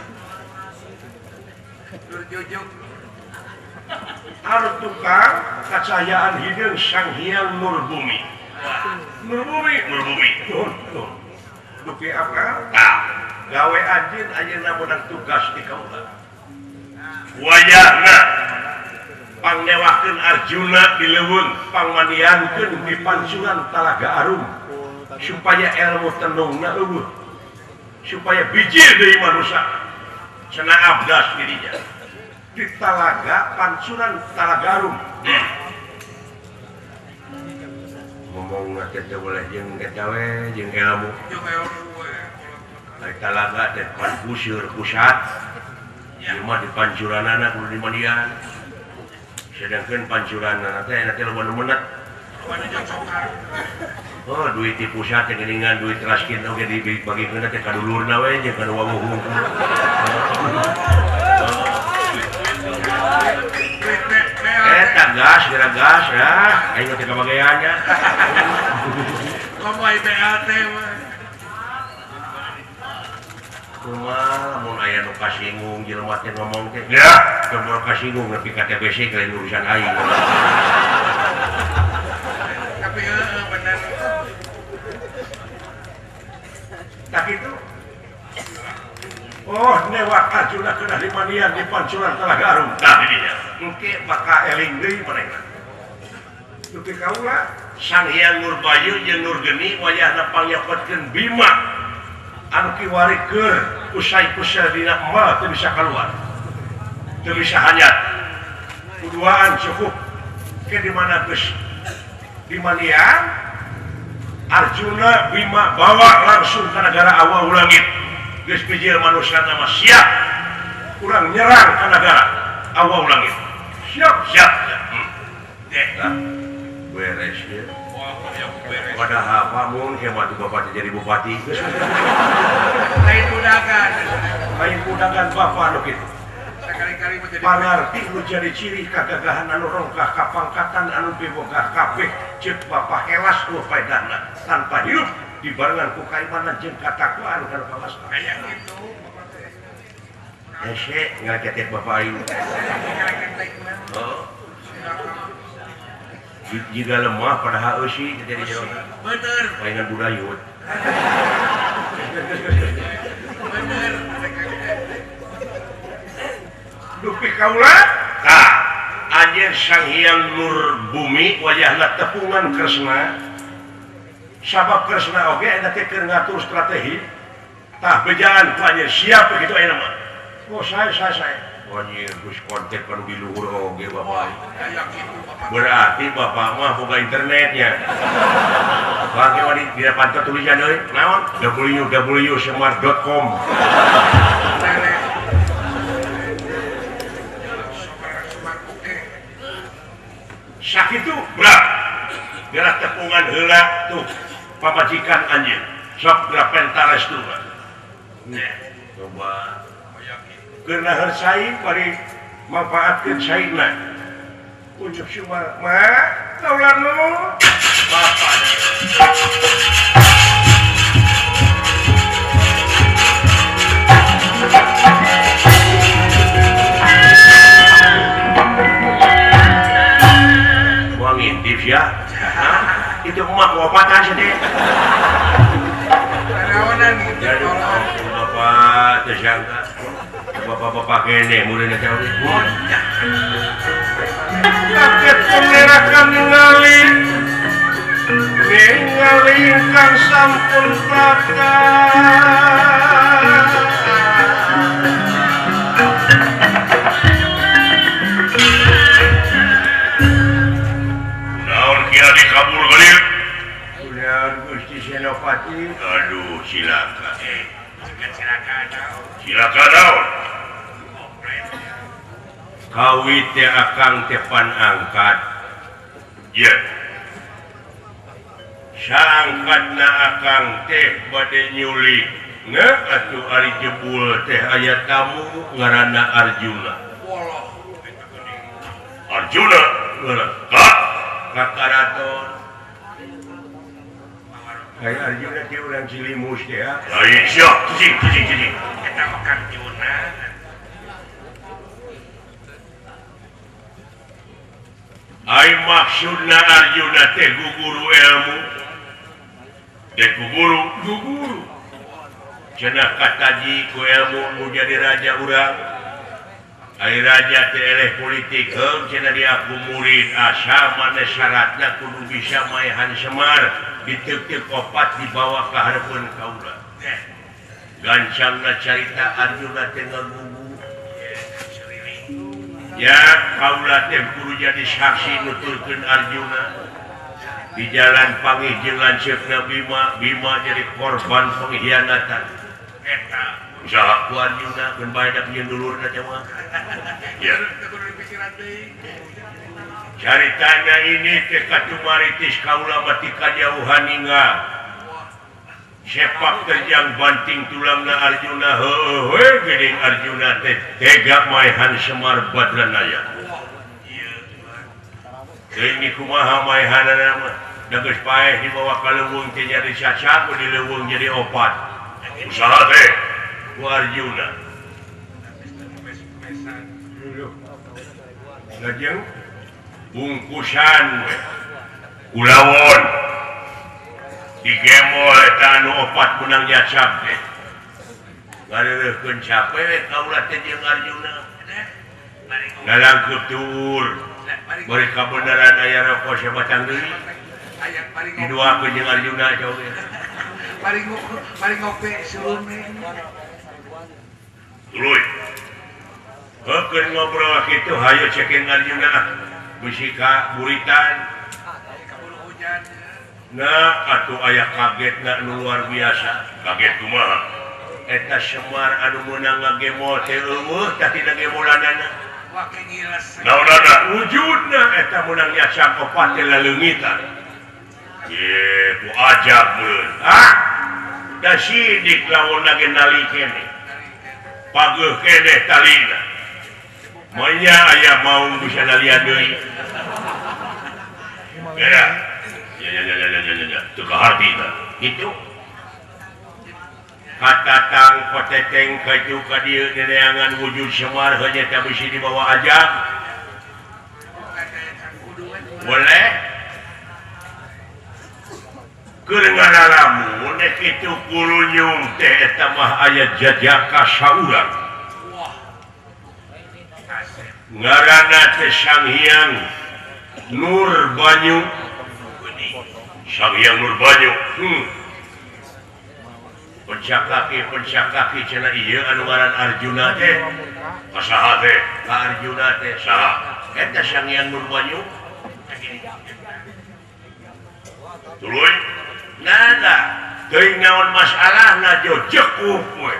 Nur jujuk. Anu tukang kacayaan hideung Sang Hyang Nurbumi. Nurbumi. Tuh. Dupi apa? Gawe anjeun ayeuna meunang tugas di kaula. Wayahna pangnewakeun Arjuna di leuweung, pangmaniankeun di pansuran Talaga Arum supaya ilmu tenungna eueuh. Supaya bijil deui manusia. Cenah abdas dirinya. Di Talaga pansuran Talaga Arum. Ngomong teh boleh jeung eta we jeung ilmu. Ai Talaga teh pan puseur pusat. Ieu mah di pancuranana kudu di mandian. Sedangkeun pancuranana teh nanti loba nu meunat. Oh, duit di pusat yang geningan duit raskin oke dibagi-bagikan teh ka dulurna we jeung ka wamuhung. Gas, gas ya. Ayo teh kabageannya. Kamu IPAT mah. Kumaha mun aya nu kasinggung jelema teh ngomong teh. Ya, coba kasinggung nepi ka TBC kalian urusan aing. Tapi bener. Tak itu. Oh, newak Arjuna kena di mandian di pancuran Talaga Arum. Nah, ini dia. Engke baka eling deui manehna. Dupi kaula Sang Hyang Nurbayu jeung Nurgeni wayahna pangyokotkeun Bima anu kiwari keur usai kusel dina emal teu bisa keluar. Teu bisa hanyat. Kuduaan cukup ke di mana geus di mandian Arjuna Bima bawa langsung ke negara awal langit. Geus pijil manusia nama siap. Kurang nyerang ke negara awal langit. Siap. Deh lah. Beres ya. Padahal Pak Mun hebat Bapak jadi bupati. Lain budakan. Lain budakan Bapak anu kitu. Sekali-kali menjadi pangarti nu jadi ciri kagagahan anu rongkah kapangkatan anu bebogah kabeh ceuk Bapak helas nu faedahna tanpa hirup dibarengan ku kaimanan jeung katakwaan kana pamasta. kayak gitu. Hese ngaketet Bapak aing. Oh. Jika lemah padahal eusi jadi jawa. Bener. Paingan budayut. Bener. Dupi kaula tah anjeun Sang Hyang Nur Bumi wayahna tepungan Kresna sabab Kresna oge eta teh keur ngatur strategi tah bejalan ku anjeun siap begitu aya mah oh saya anjeun geus kontek kan di luhur oge Bapak Kayak gitu Bapak. berarti Bapak mah boga internetnya bagi wadi dina pantau tulisan euy naon www.semar.com sakitu berat gerak tepungan heula tuh pamajikan anjeun sok grapen tares tuh nah coba keur naheun saing bari manfaatkeun saingna ujug syukur mah taulanu bapak ngintip ya itu emak wapatan sih deh jadi bapak tersangka bapak kene mulai jauh kaget pengerakan ningali ingkang sampun kabur gelir udah Gusti Senopati aduh silakan silakan daun kawit teh akang tepan angkat ya saangkatna akang teh bade nyuli nge atuh ari jebul teh aya tamu ngaranna Arjuna Kakaraton kayak Arjuna dia orang Cilimus ya lain siap cicing kita makan Arjuna ai maksudna Arjuna teh guguru ilmu dek guguru cenah kataji ku ilmu nu jadi raja urang ai raja teh eleh politik heung cenah dia aku murid asa mane syaratna kudu bisa maehan Semar diteuk-teuk opat dibawa ka hareupeun kaula gancangna carita Arjuna teh ngagugu ya kaula teh kudu jadi saksi nuturkeun Arjuna di jalan pangih jeung lanceukna Bima jadi korban pengkhianatan eta usaha ku Arjuna keun bae da pinjeun dulurna teh mah ya caritanya ini Tumaritis kaula mati kajauhan ninggal sepak terjang banting tulangna Arjuna heueuh geuning Arjuna teh tega maehan Semar Badranaya ini kumaha maehanana mah da geus paeh dibawa ka leuweung teh jadi cacaku di leuweung jadi opat usaha teh ku Arjuna lajeng bungkusan ulawon digemol eta anu opat menang nyacap teh ngareureuhkeun capek kaula teh jeung Arjuna ngalangkeup tur bari kabenaran aya rokok sabatang deui diduakeun jeung Arjuna coba Bari ngopi suun tuluy keur ngobrol kitu hayu ceking Arjuna bisi ka buritan nah atuh aya kaget nu luar biasa kaget kumaha eta Semar anu meunang ngagemol teh eueuh tapi ngagemolanana naonana wujudna eta meunang nyacak opat teh laleungitan ye ku ajab beun da sidik lamun lagi nali kene pageuh kene talina manya aya mau bisa nalian deui ya teu kahati gitu katatang koteteng kaju ka dieu neneangan wujud Semar hanya tak bisa dibawa ajab boleh keur ngaralamun kitu kulunyung teh eta mah aya jajaka saurang ngaranna teh Sanghyang Nurbanyu Sanghyang Nurbanyu pencakaki cenah ieu anu ngaran Arjuna teh kasaha teh ka Arjuna teh saha eta Sanghyang Nurbanyu tuluy nada teuing naon masalahna jo jekuh we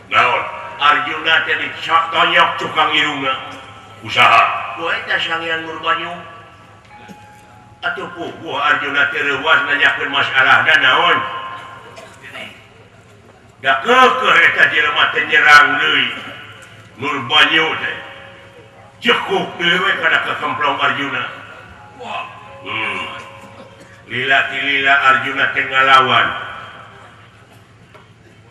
naon Arjuna teh dicotonyok cukang irungna usaha ku eta Sanghyang Nurbanyu atuh puguh Arjuna teh reuwas nanyakeun masalah dan naon da keukeuh eta jelema teh nyerang deui Nurbanyu teh jekuh deui we kana kekemplong Arjuna lila Arjuna teh ngalawan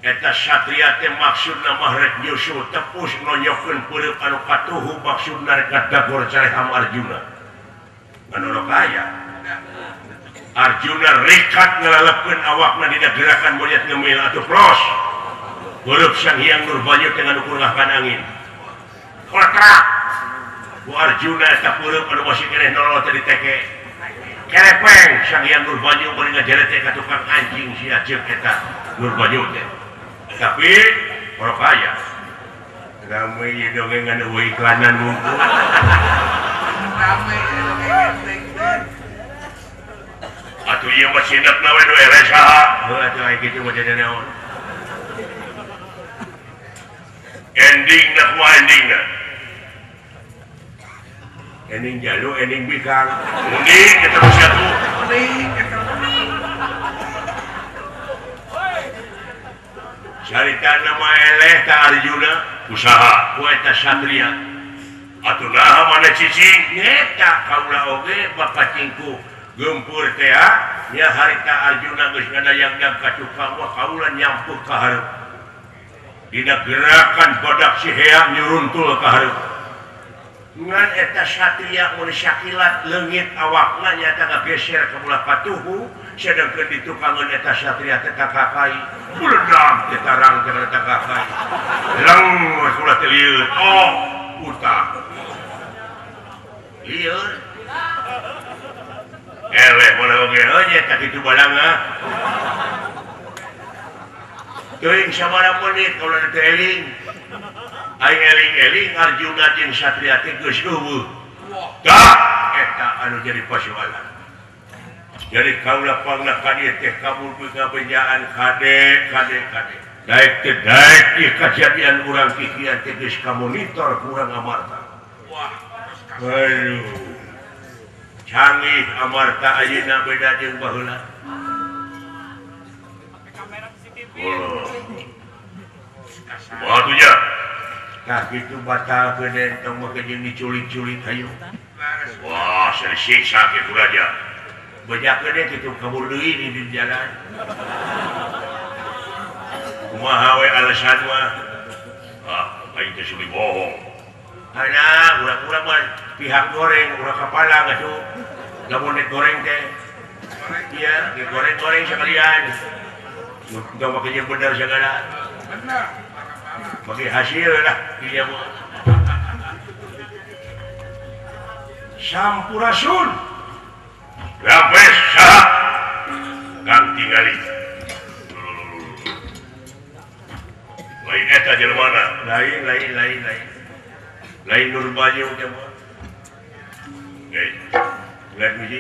eta satria teh maksudna mah rek nyusul tepus nonyokeun peureup anu katuhu maksudna rek ngadagor careham Arjuna anu kaya Arjuna rikat ngalalepkeun awakna dina gerakan monyet ngemil atuh pros peureup Sanghyang Nurbanyu teh nganukurngahkan angin kontrak ku Arjuna eta peureup anu masih keneh nolol teh diteke kerepeng Sanghyang Nurbanyu bari ngajerete ka tukang anjing sia ceuk eta Nurbanyu teh tapi orang kaya ramai ya dongeng anu iklanan ngumpul ramai atuh ieu mah sindakna we nu ere saha heuh atuh aya kitu mah jadi naon endingna kumaha endingna ending jalu ending bikang ending kita bisa tuh caritana mah eleh ka Arjuna usaha ku eta satria atuh naha mana cicing eta kaula oge bapacingku gempur teh nya harita Arjuna geus ngadayang-dang ka cukang wah kaula nyampuh ka hareup dina gerakan badak si heang nyuruntul ka hareup ngan eta satria mun sakilat leungit awakna nyata ngageser ka belah patuhu sedangkeun di tukangeun eta satria teh kakakai buledag teh tarang teh kakakai lang ulah teh lieur oh utah lieur eleh boleh oge nya tak kitu balanga teuing sabaraha menit kalau teh eling aing eling-eling Arjuna jeung satria teh geus eueuh dah eta anu jadi persoalan jadi kaula pangna ka dieu teh kabulkeun ngabenjaan kade daek teh daek ieu kajadian urang kikian teh geus kamonitor ku urang amarta aduh canggih Amarta ayeuna beda jeung baheula. Waktunya nah gitu batal kena tong make jeung diculik-culik hayu. Wah, siksa kitu raja. Banyak kena kitu kabur deui di jalan. Kumaha we alasan mah? Aing teh sulit bohong. Ana urang-urang mah pihak goreng, urang kapalang atuh. Lamun goreng teh. Iya, goreng-goreng sekalian. Enggak make jeung bener segala. Benar. Bagi hasil lah dia mah. Sampurasun. Gapes sah. Kang tingali. Lain eta jelema lain. Lain Nurbanyu teh mah. Lihat biji.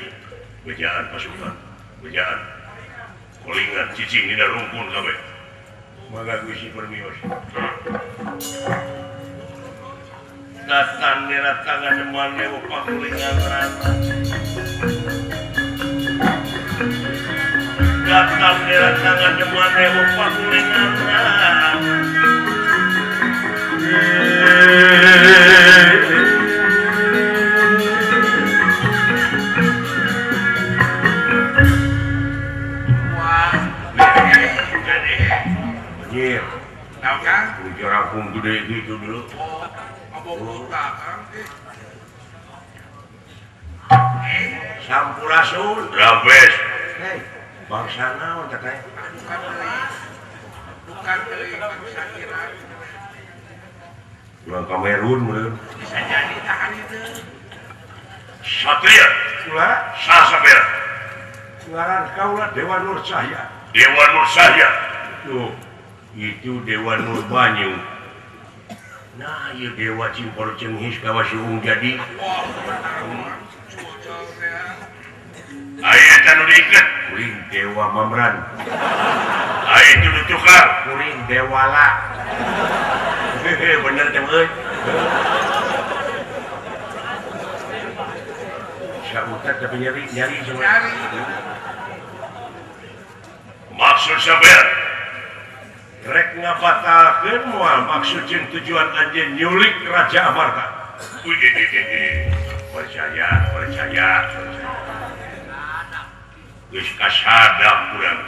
Bejaan pasukan. Bejaan. Kolingan cicing dina rungkun kabeh. Maka gusi permios. Datang nira tangan demane opak kulingan rata. Datang nira tangan demane opak kulingan rata. Iya. Tahu kan? Ujar rangkum gede gitu dulu. Apa buka kan? Sampurasun. Rabes. Hei, bangsa naon teh teh? Bukan dari bangsa Iran. Orang Kamerun meureun. Bisa jadi tahan itu. Satria. Ulah sah sabera. Ngaran kaula Dewa Nur Cahya. Dewa Nur Cahya. Tuh. Itu Dewa Nurbanyu. Nah, ieu Dewa Cimpor Cenghis kawas Siung jadi. Wah, benar. Cocok ya. Aya tanu diiket kuring Dewa Mamran. Aya itu ditukar kuring Dewala. Bener teh euy. Sautat tapi nyari semua. Nyari. Maksud sampean rek ngabatalkeun moal maksud jeung tujuan anjeun nyulik Raja Amarta. Percaya. Geus kasadap urang.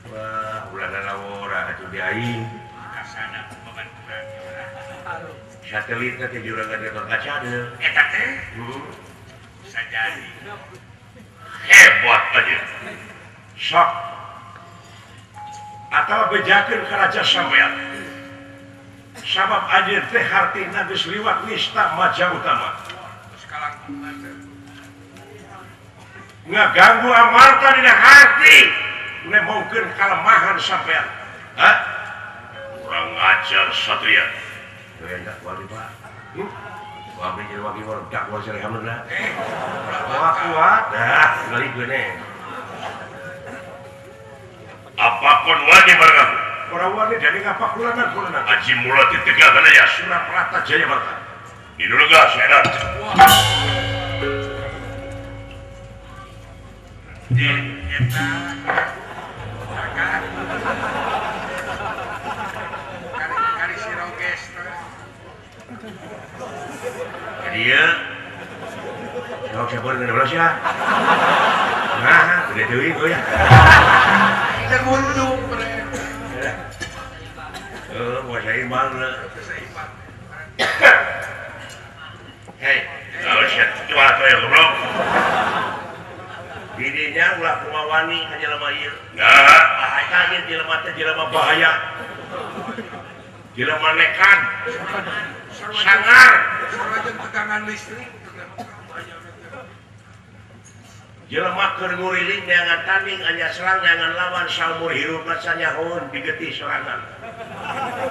Wah, ulah lalawora atuh di aing. Kasadap beban urang. Satelit teh juragan ada kaca deui. Eta teh bisa jadi. Hebat aja. Sok atau bejakeun ka raja sampean. Sabab aja teh hartina geus liwat nista maja utama. Sekarang Ngaganggu Amarta dina hati. Nemongkeun kalemahan sampean. Hah? Kurang ngajar Satria. Enggak wali Pak. Wabi jadi wagi warga gua sering hamdulillah. Kuat. Dah, kali geuning. Apapun wajib barang. Orang wajib jadi ngapa kulanan. Aji mula titiklah kana ya Suraprata Jaya Marta. Di Durga Sedan. di eta kari siroges Jadi ya. Jawab siapa dengan belas ya? Nah, udah deui gue ya. terunduk Mau seimbang lah. Hei, kalau siap tua atau yang goblok. Dirinya ulah kumawani ka jelema ieu. Nah, bahaya ieu jelema teh jelema bahaya. Jelema nekat. Sangar. sarajeng tegangan listrik Jelema keur nguriling neangan tanding anya serang neangan lawan saumur hirupna sanyahoun digeti serangan.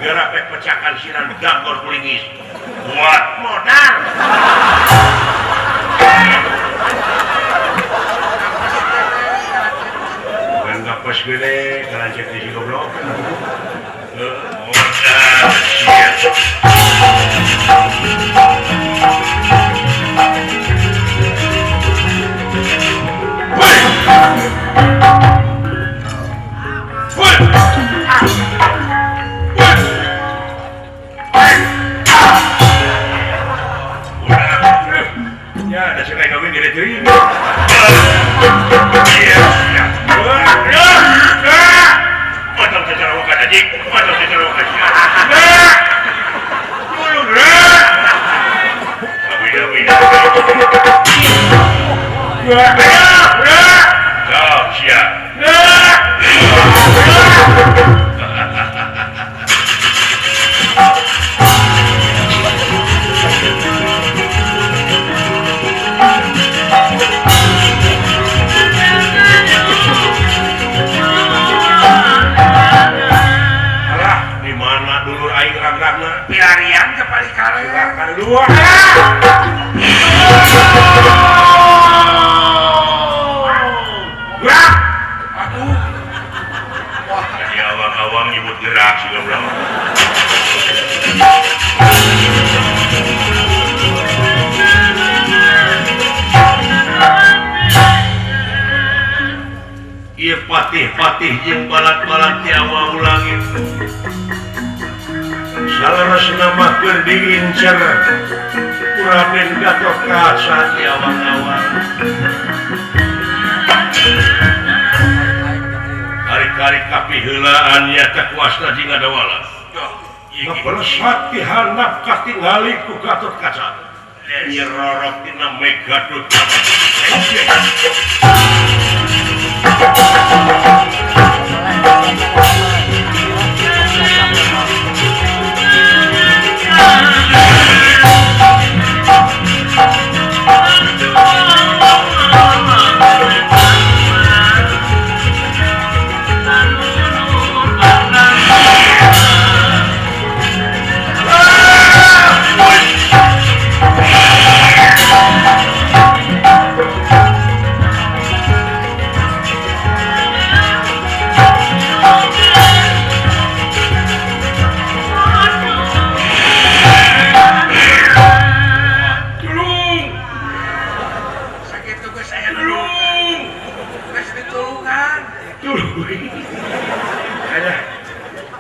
Gerak pek pecahkan sinan gagor kulingis. Kuat modal. Bukan ngapes gede ngalancet di si goblok. Modal siap. dua gerak Aduh. Wah, jadi awang-awang nyebut gerak sih goblok. Ieu patih-patih jeung balat-balat nyawa ulangit salaresna mah keur diincer ku Raden Gatotkaca ti awang-awang kari-kari kapiheulaan nyata kuasna jeung Adawala ngapelesat ti handap katingali ku Gatotkaca nyerorok tina Megadut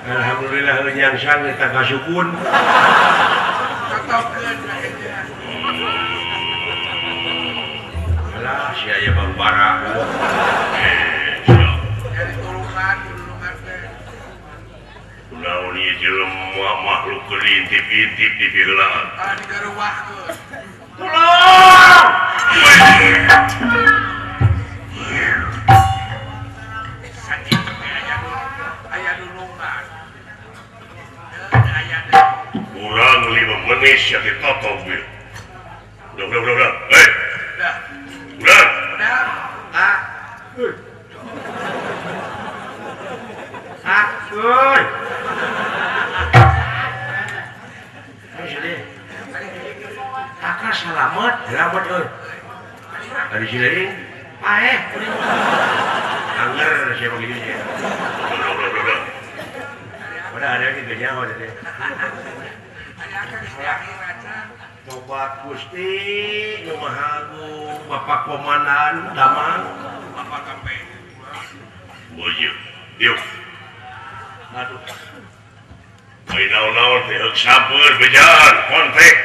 Alhamdulillah nyangsang kita kasukun alah si aya Bang Bara naon ieu jelema makhluk kelintip-intip di piheulaan digareuwahkeun. tolong kurang 5 menit ya ditotok bil udah hei udah woi kakak selamat euy tadi sileing paeh anger siapa gitu ya udah udah ada yang gitu nyawa deh Tobat Gusti nu Maha Agung Bapak Komandan Damang Bapak Kape Boyeu yuk aduh ai naon-naon teh heuk sampeur bejaan kontek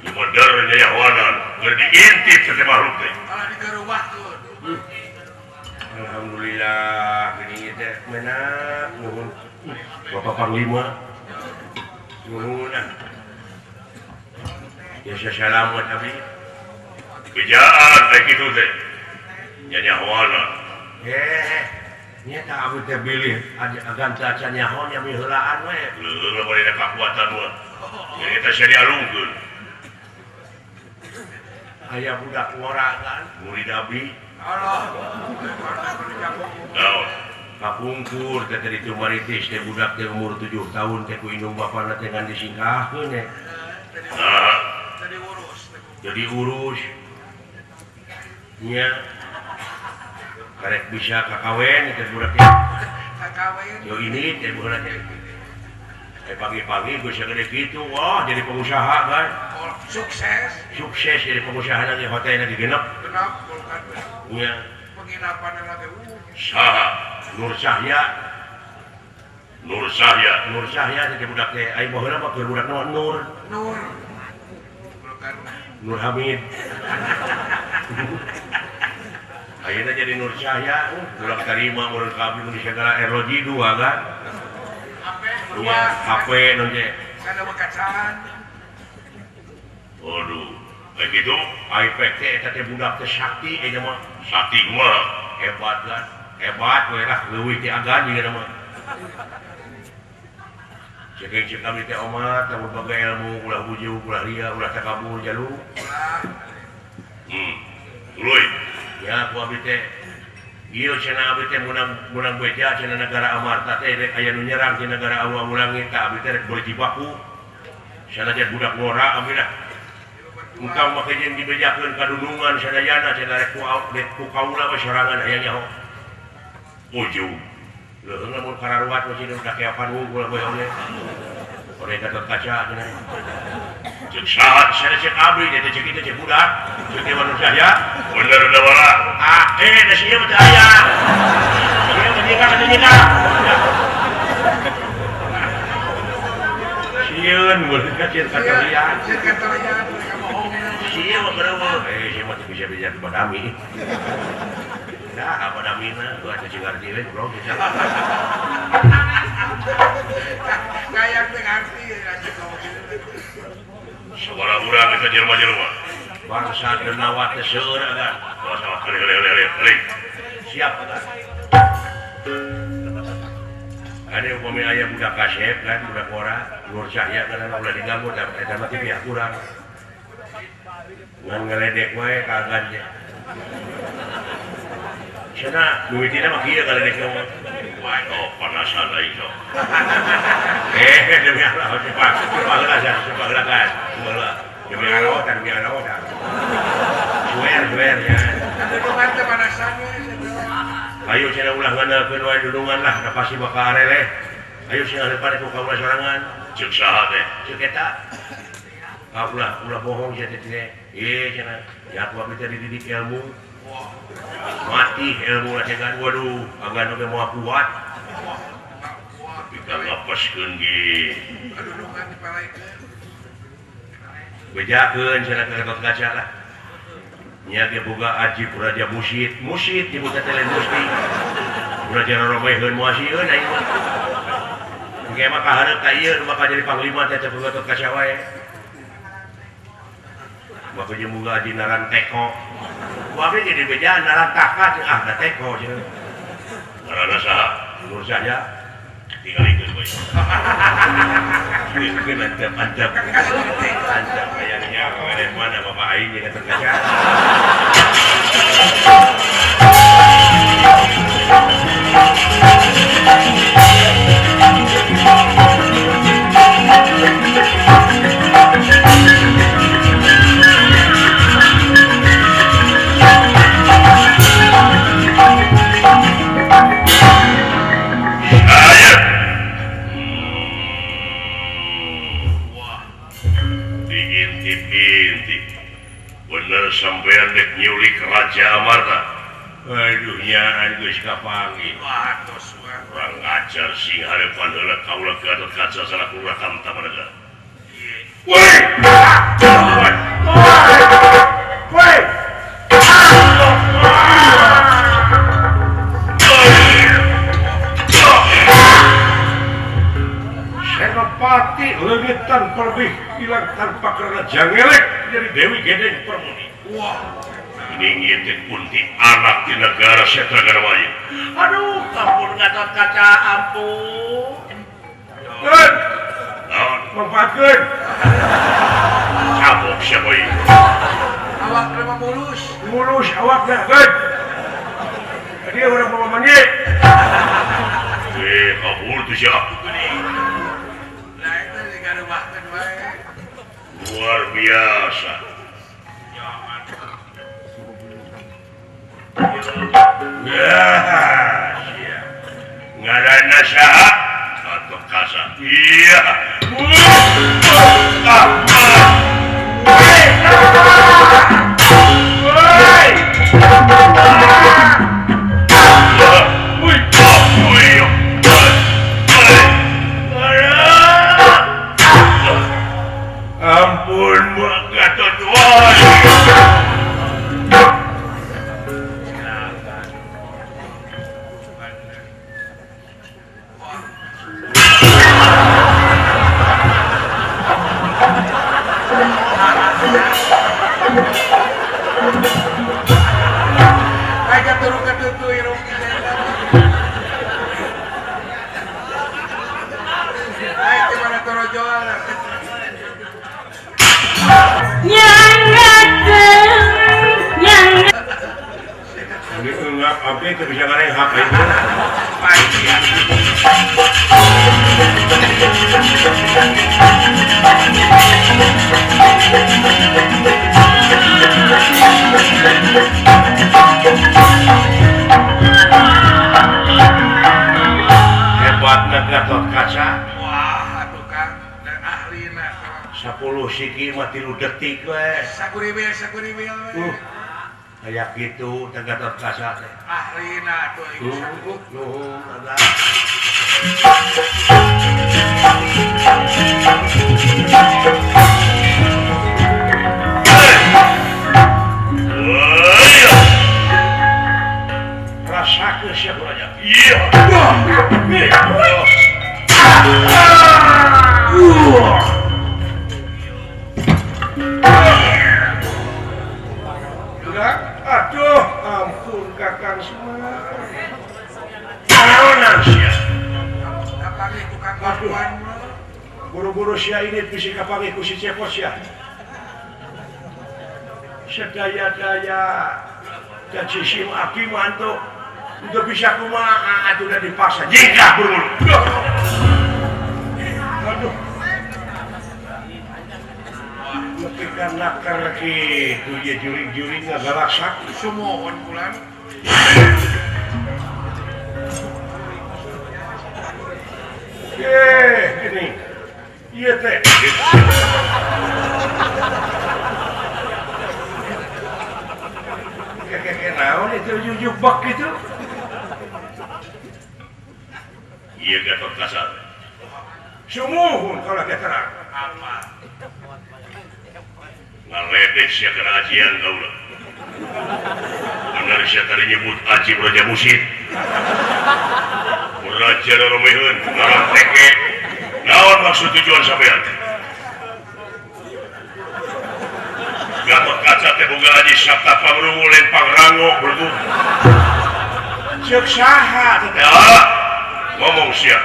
ieu modern nyayawanan keur diintip teh makhluk teh Digareuwahkeun. alhamdulillah geuning teh meunang nuhun Bapak Panglima nuhun ya selamat abdi bejaan kayak gitu teh nyayawanan nya tak abdi teh bilih agan caca nyaho nya miheulaan we leueuh bari da kakuatan mah jadi teh sia dialungkeun aya budak ngorangan murid abdi Allah. naon kapungkur teh dari Tumaritis teh budak teh umur 7 tahun teh ku indung bapana teh ngan disingkahkeun teh jadi urus nya karek bisa kakawen teh budak teh yo ini teh budak teh pagi-pagi bisa gede gitu wah jadi pengusaha kan sukses jadi pengusaha lagi hotelnya digenep nya penginapan lagi saha Nur Cahya teh budak teh ai baheula mah keur budak Nur Nur Hamid ayeuna jadi Nur Cahya budak terima urang kabeh mun segala ROG 2 kan HP non teh kada bekacaan. Waduh kayak gitu iPad teh eta teh budak teh sakti aya mah sakti mah hebat kan hebat we lah leuwih ti agan jeung mah cek kami teh omat tamu baga ilmu ulah buju ulah ria ulah takabur jalu tuluy ya ku abdi teh ieu cenah abdi teh munang beja cenah negara Amarta teh aya nu nyerang di negara Awang-Ulangit teh abdi teh rek berjibaku sanajan budak ngora amina engkau make jeung dibejakeun kadunungan sadayana cenah rek ku kaula we sorangan aya nyaho ujung leueung lamun kararuat mah cenah udah kayak unggul we oge ore Gatot Kaca cenah ceuk saha sana ceuk abdi nya teh ceuk kitu ceuk budak ceuk di manusia ya bener da wala da sieu teh aya sieu teh nikah sieun mun ka ceuk katalian sieu mah beureuh sieu mah teu bisa beja badami nah badamina gua teh jeung arti we bro kayak teh arti sabaraha urang eta jelema-jelema bangsa denawa teh seueur kan sama kali siap kan ada upami aya budak kasep kan budak ora Nur Cahya kan ulah diganggu eta mah pihak kurang ngan ngaledek wae kagan nya cenah duitina mah kieu ngaledek mah wah panasan deui sok demi Allah cepat heula kan demi Allah swear ya dudungan teh panasan we ayo cenah ulah ngandalkeun wae dudungan lah da pasti bakal areleh ayo sing harepan ku kaula sorangan ceuk saha teh ceuk eta ulah bohong sia teh ieu cenah ya aku abdi dididik ilmu mati ilmu lah cegan waduh agan oge moal kuat tapi ka ngapaskeun ge dudungan dipalaikeun bejakeun cenah ka Gatot Kaca lah nya ge boga aji Raja musid nyebutna teh lain musti Raja romeheun moal sieun aing mah engke mah kahareup ka ieu bakal jadi panglima teh Gatot Kaca wae bakal jeung boga aji naran teko wae jadi bejaan naran takat da teko cenah ngaranna saha Nur Cahya tinggalikeun bae antep kayaknya ada mana bapak aing yang terkaca bener sampean dek nyulik Raja Amarta aduh nyaan geus kapanggih watos kurang ajar sing harepan heula kaula Gatot Kaca salaku rakam tamanega woi Senopati leungitan perbih hilang tanpa karena jangelek dari Dewi Gedeng Permoni. Wah, ini teh kunti anak di negara Setraganamaya. Aduh, ampun Gatot Kaca, ampun. Gen, manfaatkeun. Cabok siapa ini? awak mah mulus awakna, gen. Dia udah mau mandi. Kabur tuh siapa? Luar biasa. Ya, ngaranna saha? Gatot Kaca. Iya. Ampun Mbak Gatot kayak turun ke tutu irung ayo gimana torojoan yang ini enggak HP itu bisa ngareng HP itu. Hebatna Gatot Kaca. Wah, tukang dan ahlina. 10 siki mah 3 detik we. Sakuribil we. Kayak gitu Gatot Kaca teh. Ahlina tuh ibu sanggup. Nuhun ada. Rasakeun sia aja. Iya. Aduh, ampun kakang semua. Naonan sia. Kapangi tukang lakuan mah. Buru-buru sia ini bisa kapangi ku si Cepot sia. Sedaya-daya dan sisim api mantu udah bisa kumaha atuh udah dipaksa jingkah buru-buru. Aduh. Ketika nakar gitu ya juring-juring nggak galaksak. Sumohon bulan. Ini, iya teh. Kayak naon itu jujubak gitu. Iya Gatot Kaca. Sumuhun kalau keterang. Apa? Ngaledek sia kana ajian kaula. Bener sia tadi nyebut Aji Raja Musid. Raja Romeheun, ngaran teke. Naon maksud tujuan sampean? Gatot Kaca teh boga aji sabta pangrungu lain pangrango bergu. Ceuk saha teh? Ngomong sia.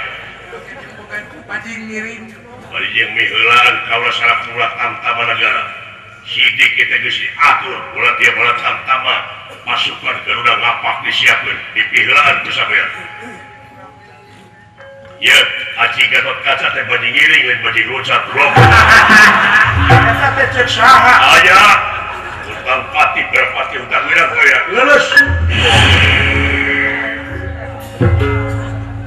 Bukan bajing miring. Bari jeung miheulan kaula sareng ulah tamtama negara. Sidik kita geus diatur ulah tiap ulah tamtama pasukan Garuda ngapak disiapkeun dipiheulaan ku sampean. Ya, Aji Gatot Kaca teh bajing ngiring lain bajing loncat blok. Eta teh ceuk saha? Aya utang pati berpati utang wirang aya. Leuleus.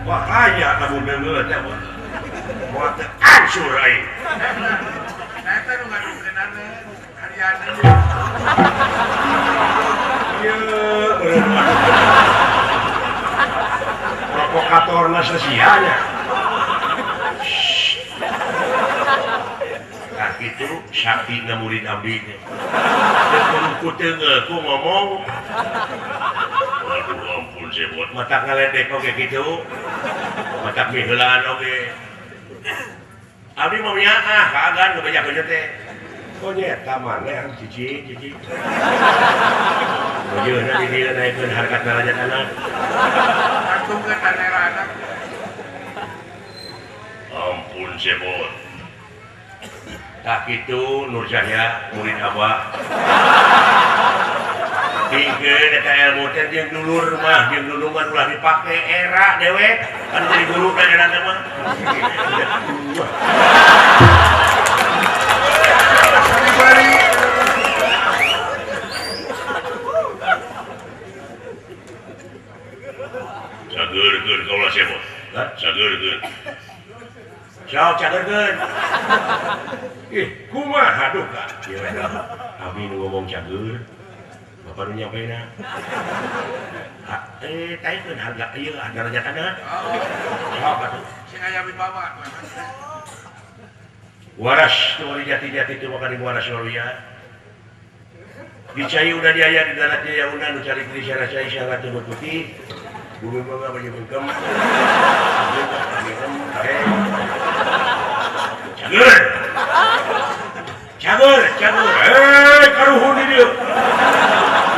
Bahaya lamun beungeut teh. Moal teh ancur aing. Saya teh nu ngadukeunana hariana. Ieu provokatorna sesianya. Nah itu sakti murid abdi teh. Ku teungeuh ku ngomong. Aduh ampun Cepot, matak ngaledek oge kitu. Matak miheulaan oge. Abdi mau nyaah kaagan nu bejakeun teh. Oh nyata mana yang cici. Bagaimana ini naikkan harkat derajat anak? Antum ke tanera anak. Ampun Cepot. Tak itu Nur Cahya murid Abah. Tingkeun eta ilmu teh jeung dulur mah, jeung dulungan ulah dipake era dewek. Kan jadi guru teh era teh mah. Bari. Cageurkeun kaulah Cepot. Cageurkeun. Sok cageurkeun. Kumaha aduh Kak. Abdi nu ngomong cager. Bapak nu nyampeina. Taikeun harga ieu derajat anak. Sok atuh. Sing aya wibawa. Waras tuh jati-jati itu makan di waras waluya. Dicai udah diaya di darat jaya udah nu cari kiri cara cai sangat tumbuh putih. Bumi bangga banyak bengkem. Cager. Karuhun di dia.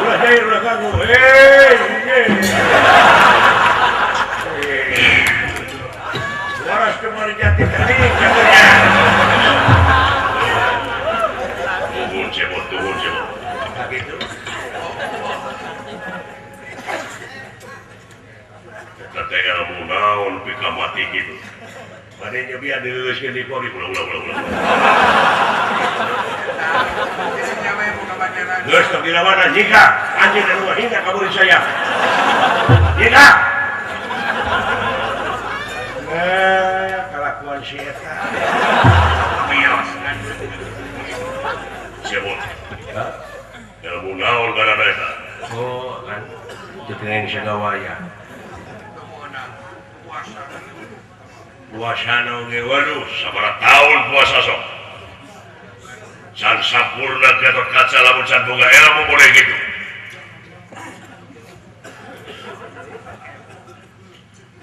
Ulah jair ulah kagu. Waras kemarin jati tadi cagernya. Tuhun Cepot. Gitu. Tete ilmu naon pika mati gitu. Padahal biar dileluskan di pori ulang. Geus tak dilawan jika anjing dan rumah hingga kabur saya. Jika. Kelakuan si eta. Bios kan. Siapa? Ilmu naon karena eta. Oh kan. Jeung sagawaya. Puasana ge waduh sabaraha taun puasa sok. Can sampurna Gatot Kaca lamun can boga ilmu boleh gitu.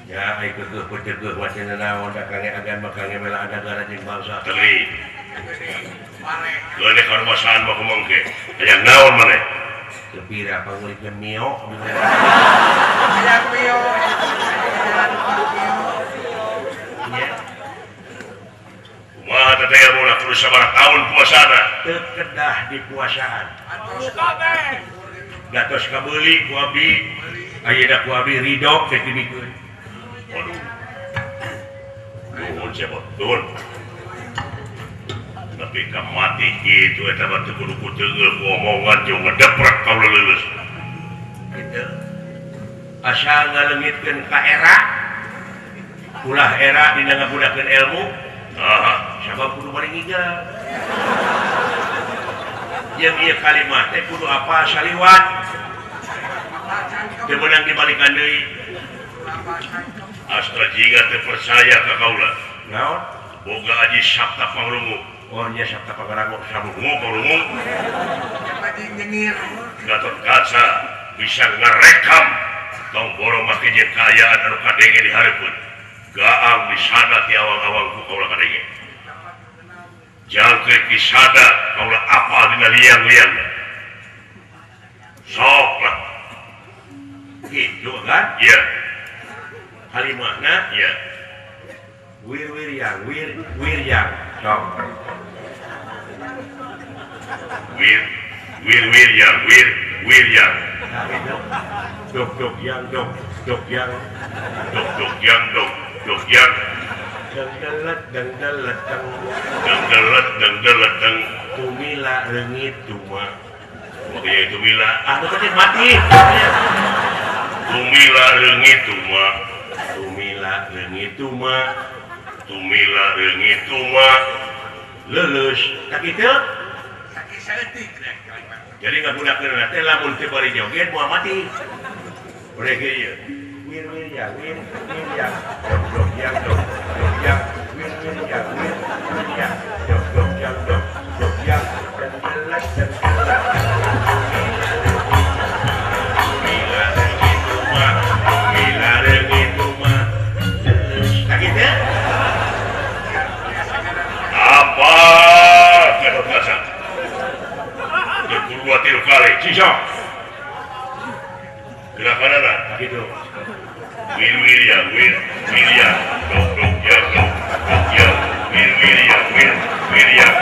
Ya ai keugeuh pejeugeuh wacana naon da kange agan bakange bela negara jeung bangsa. Teuing. Geuleuh ka rumasahan mah kumaha ge. Aya naon maneh? Kepira pangulikeun mio. Aya mio. Kumaha teh teh mun kudu sabaraha taun puasana? Teu kedah di puasaan. Gatos kabeuli ku abdi. Ayeuna ku abdi ridho teh dibikeun. Waduh. Nuhun cepot, nuhun. Tapi ka mati kitu eta mah teu kudu kuteungeuh ku omongan jeung ngedeprek kaula leuleus. Kitu. Asa ngaleungitkeun ka era. Ulah era dina ngagunakeun ilmu. Sabab kudu bari ngigel. Yang ieu kalimat teh kudu apa saliwat. Teu meunang dibalikan deui. Astra jiga teu percaya ka kaula. Naon? Boga aji sabta pangrungu. Oh nya sabta pangrungu sabungu pangrungu. Bading nyengir. Gatot Kaca bisa ngarekam tong boro make jeung kaayaan anu kadenge di hareupeun. Gaang disana ti awang-awang ku kaula kadenge. Jangkeun kisada kaula apal dina liang-liang. Sok lah. Gitu kan? Iya. Kalimahna iya. Wir-yang. Sok. Wir-yang. Nah itu. Dok yang. Dengdelet deng. Tumila reungit tuma. Makanya tumila. Ah, tadi mati. Tumila reungit tuma. Leuleus. Tak kitu? Sakit saeutik rek. Jadi ngagunakeun teh lamun teu bari joget moal mati. Boleh ge ieu. Wir-yang. Dok yang. Wir-yang. Dok yang. Mila reungit tuma. Tak kitu? Apa? Gatot Kaca. Dua tilu kali, cisok. Gerakanana, gitu. Wir-yang, dok yang, wir-yang,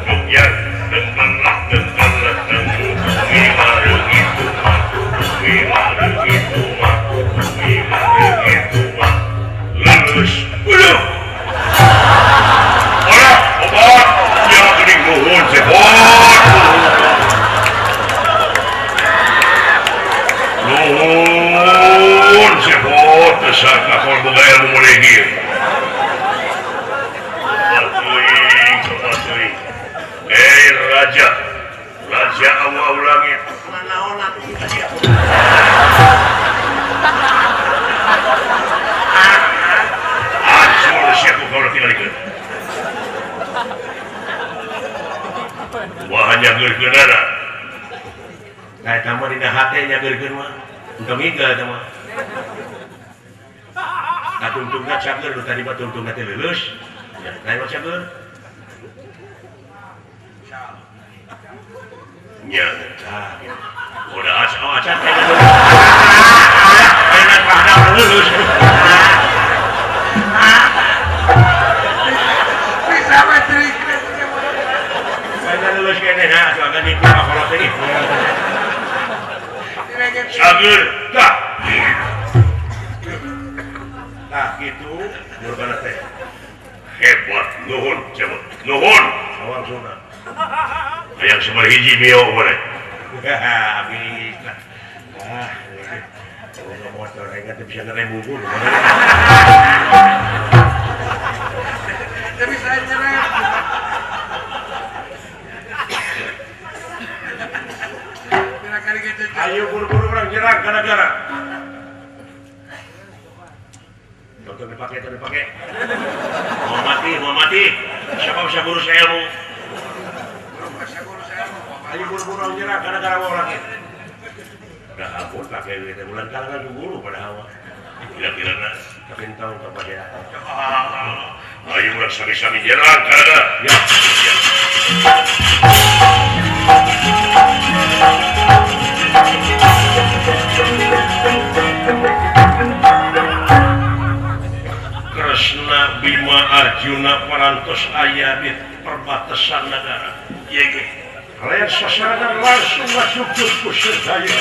dok yang, deng, mila reungit tuma, lulus, udah. Orang, obat, yang kening nuhun cepot. Nuhun cepot, saat kakor boga ilmu mulai gieu. Patuing. Raja awal langit. Naon atuh kita dia. Ancur sia ku kaula tingalikeun. Wah nyageurkeunana. Nah eta mah dina hate nyageurkeun mah. Untuk minggal eta mah. Tungtungna cager nu tadi mah tungtungna teh leuleus. Ya, lain mah cager. Nya, udah acan teh. Enak pada lulus. Bisa metrik. Saya lulus kene ha, soalnya di kumaha kalau teh. Cager, dah. nuhun coba nuhun awang sunah ayang sebar hiji mio boleh bisa kalau motor ingat bisa ngerem buku tapi saya nyerem kali gitu ayo buru-buru orang nyerang gara-gara dokter dipakai mau mati siapa bisa guru saya ilmu ayo buru-buru orang nyerang gara-gara orang itu udah ampun pakai kita bulan kalangan guru pada awal kira-kira tapi tahu untuk pada ayo mulai sami-sami nyerang gara-gara ya Kresna Bima Arjuna parantos aya di perbatasan negara. Iya ge. Kalian sasaran langsung masuk ke pusat saya.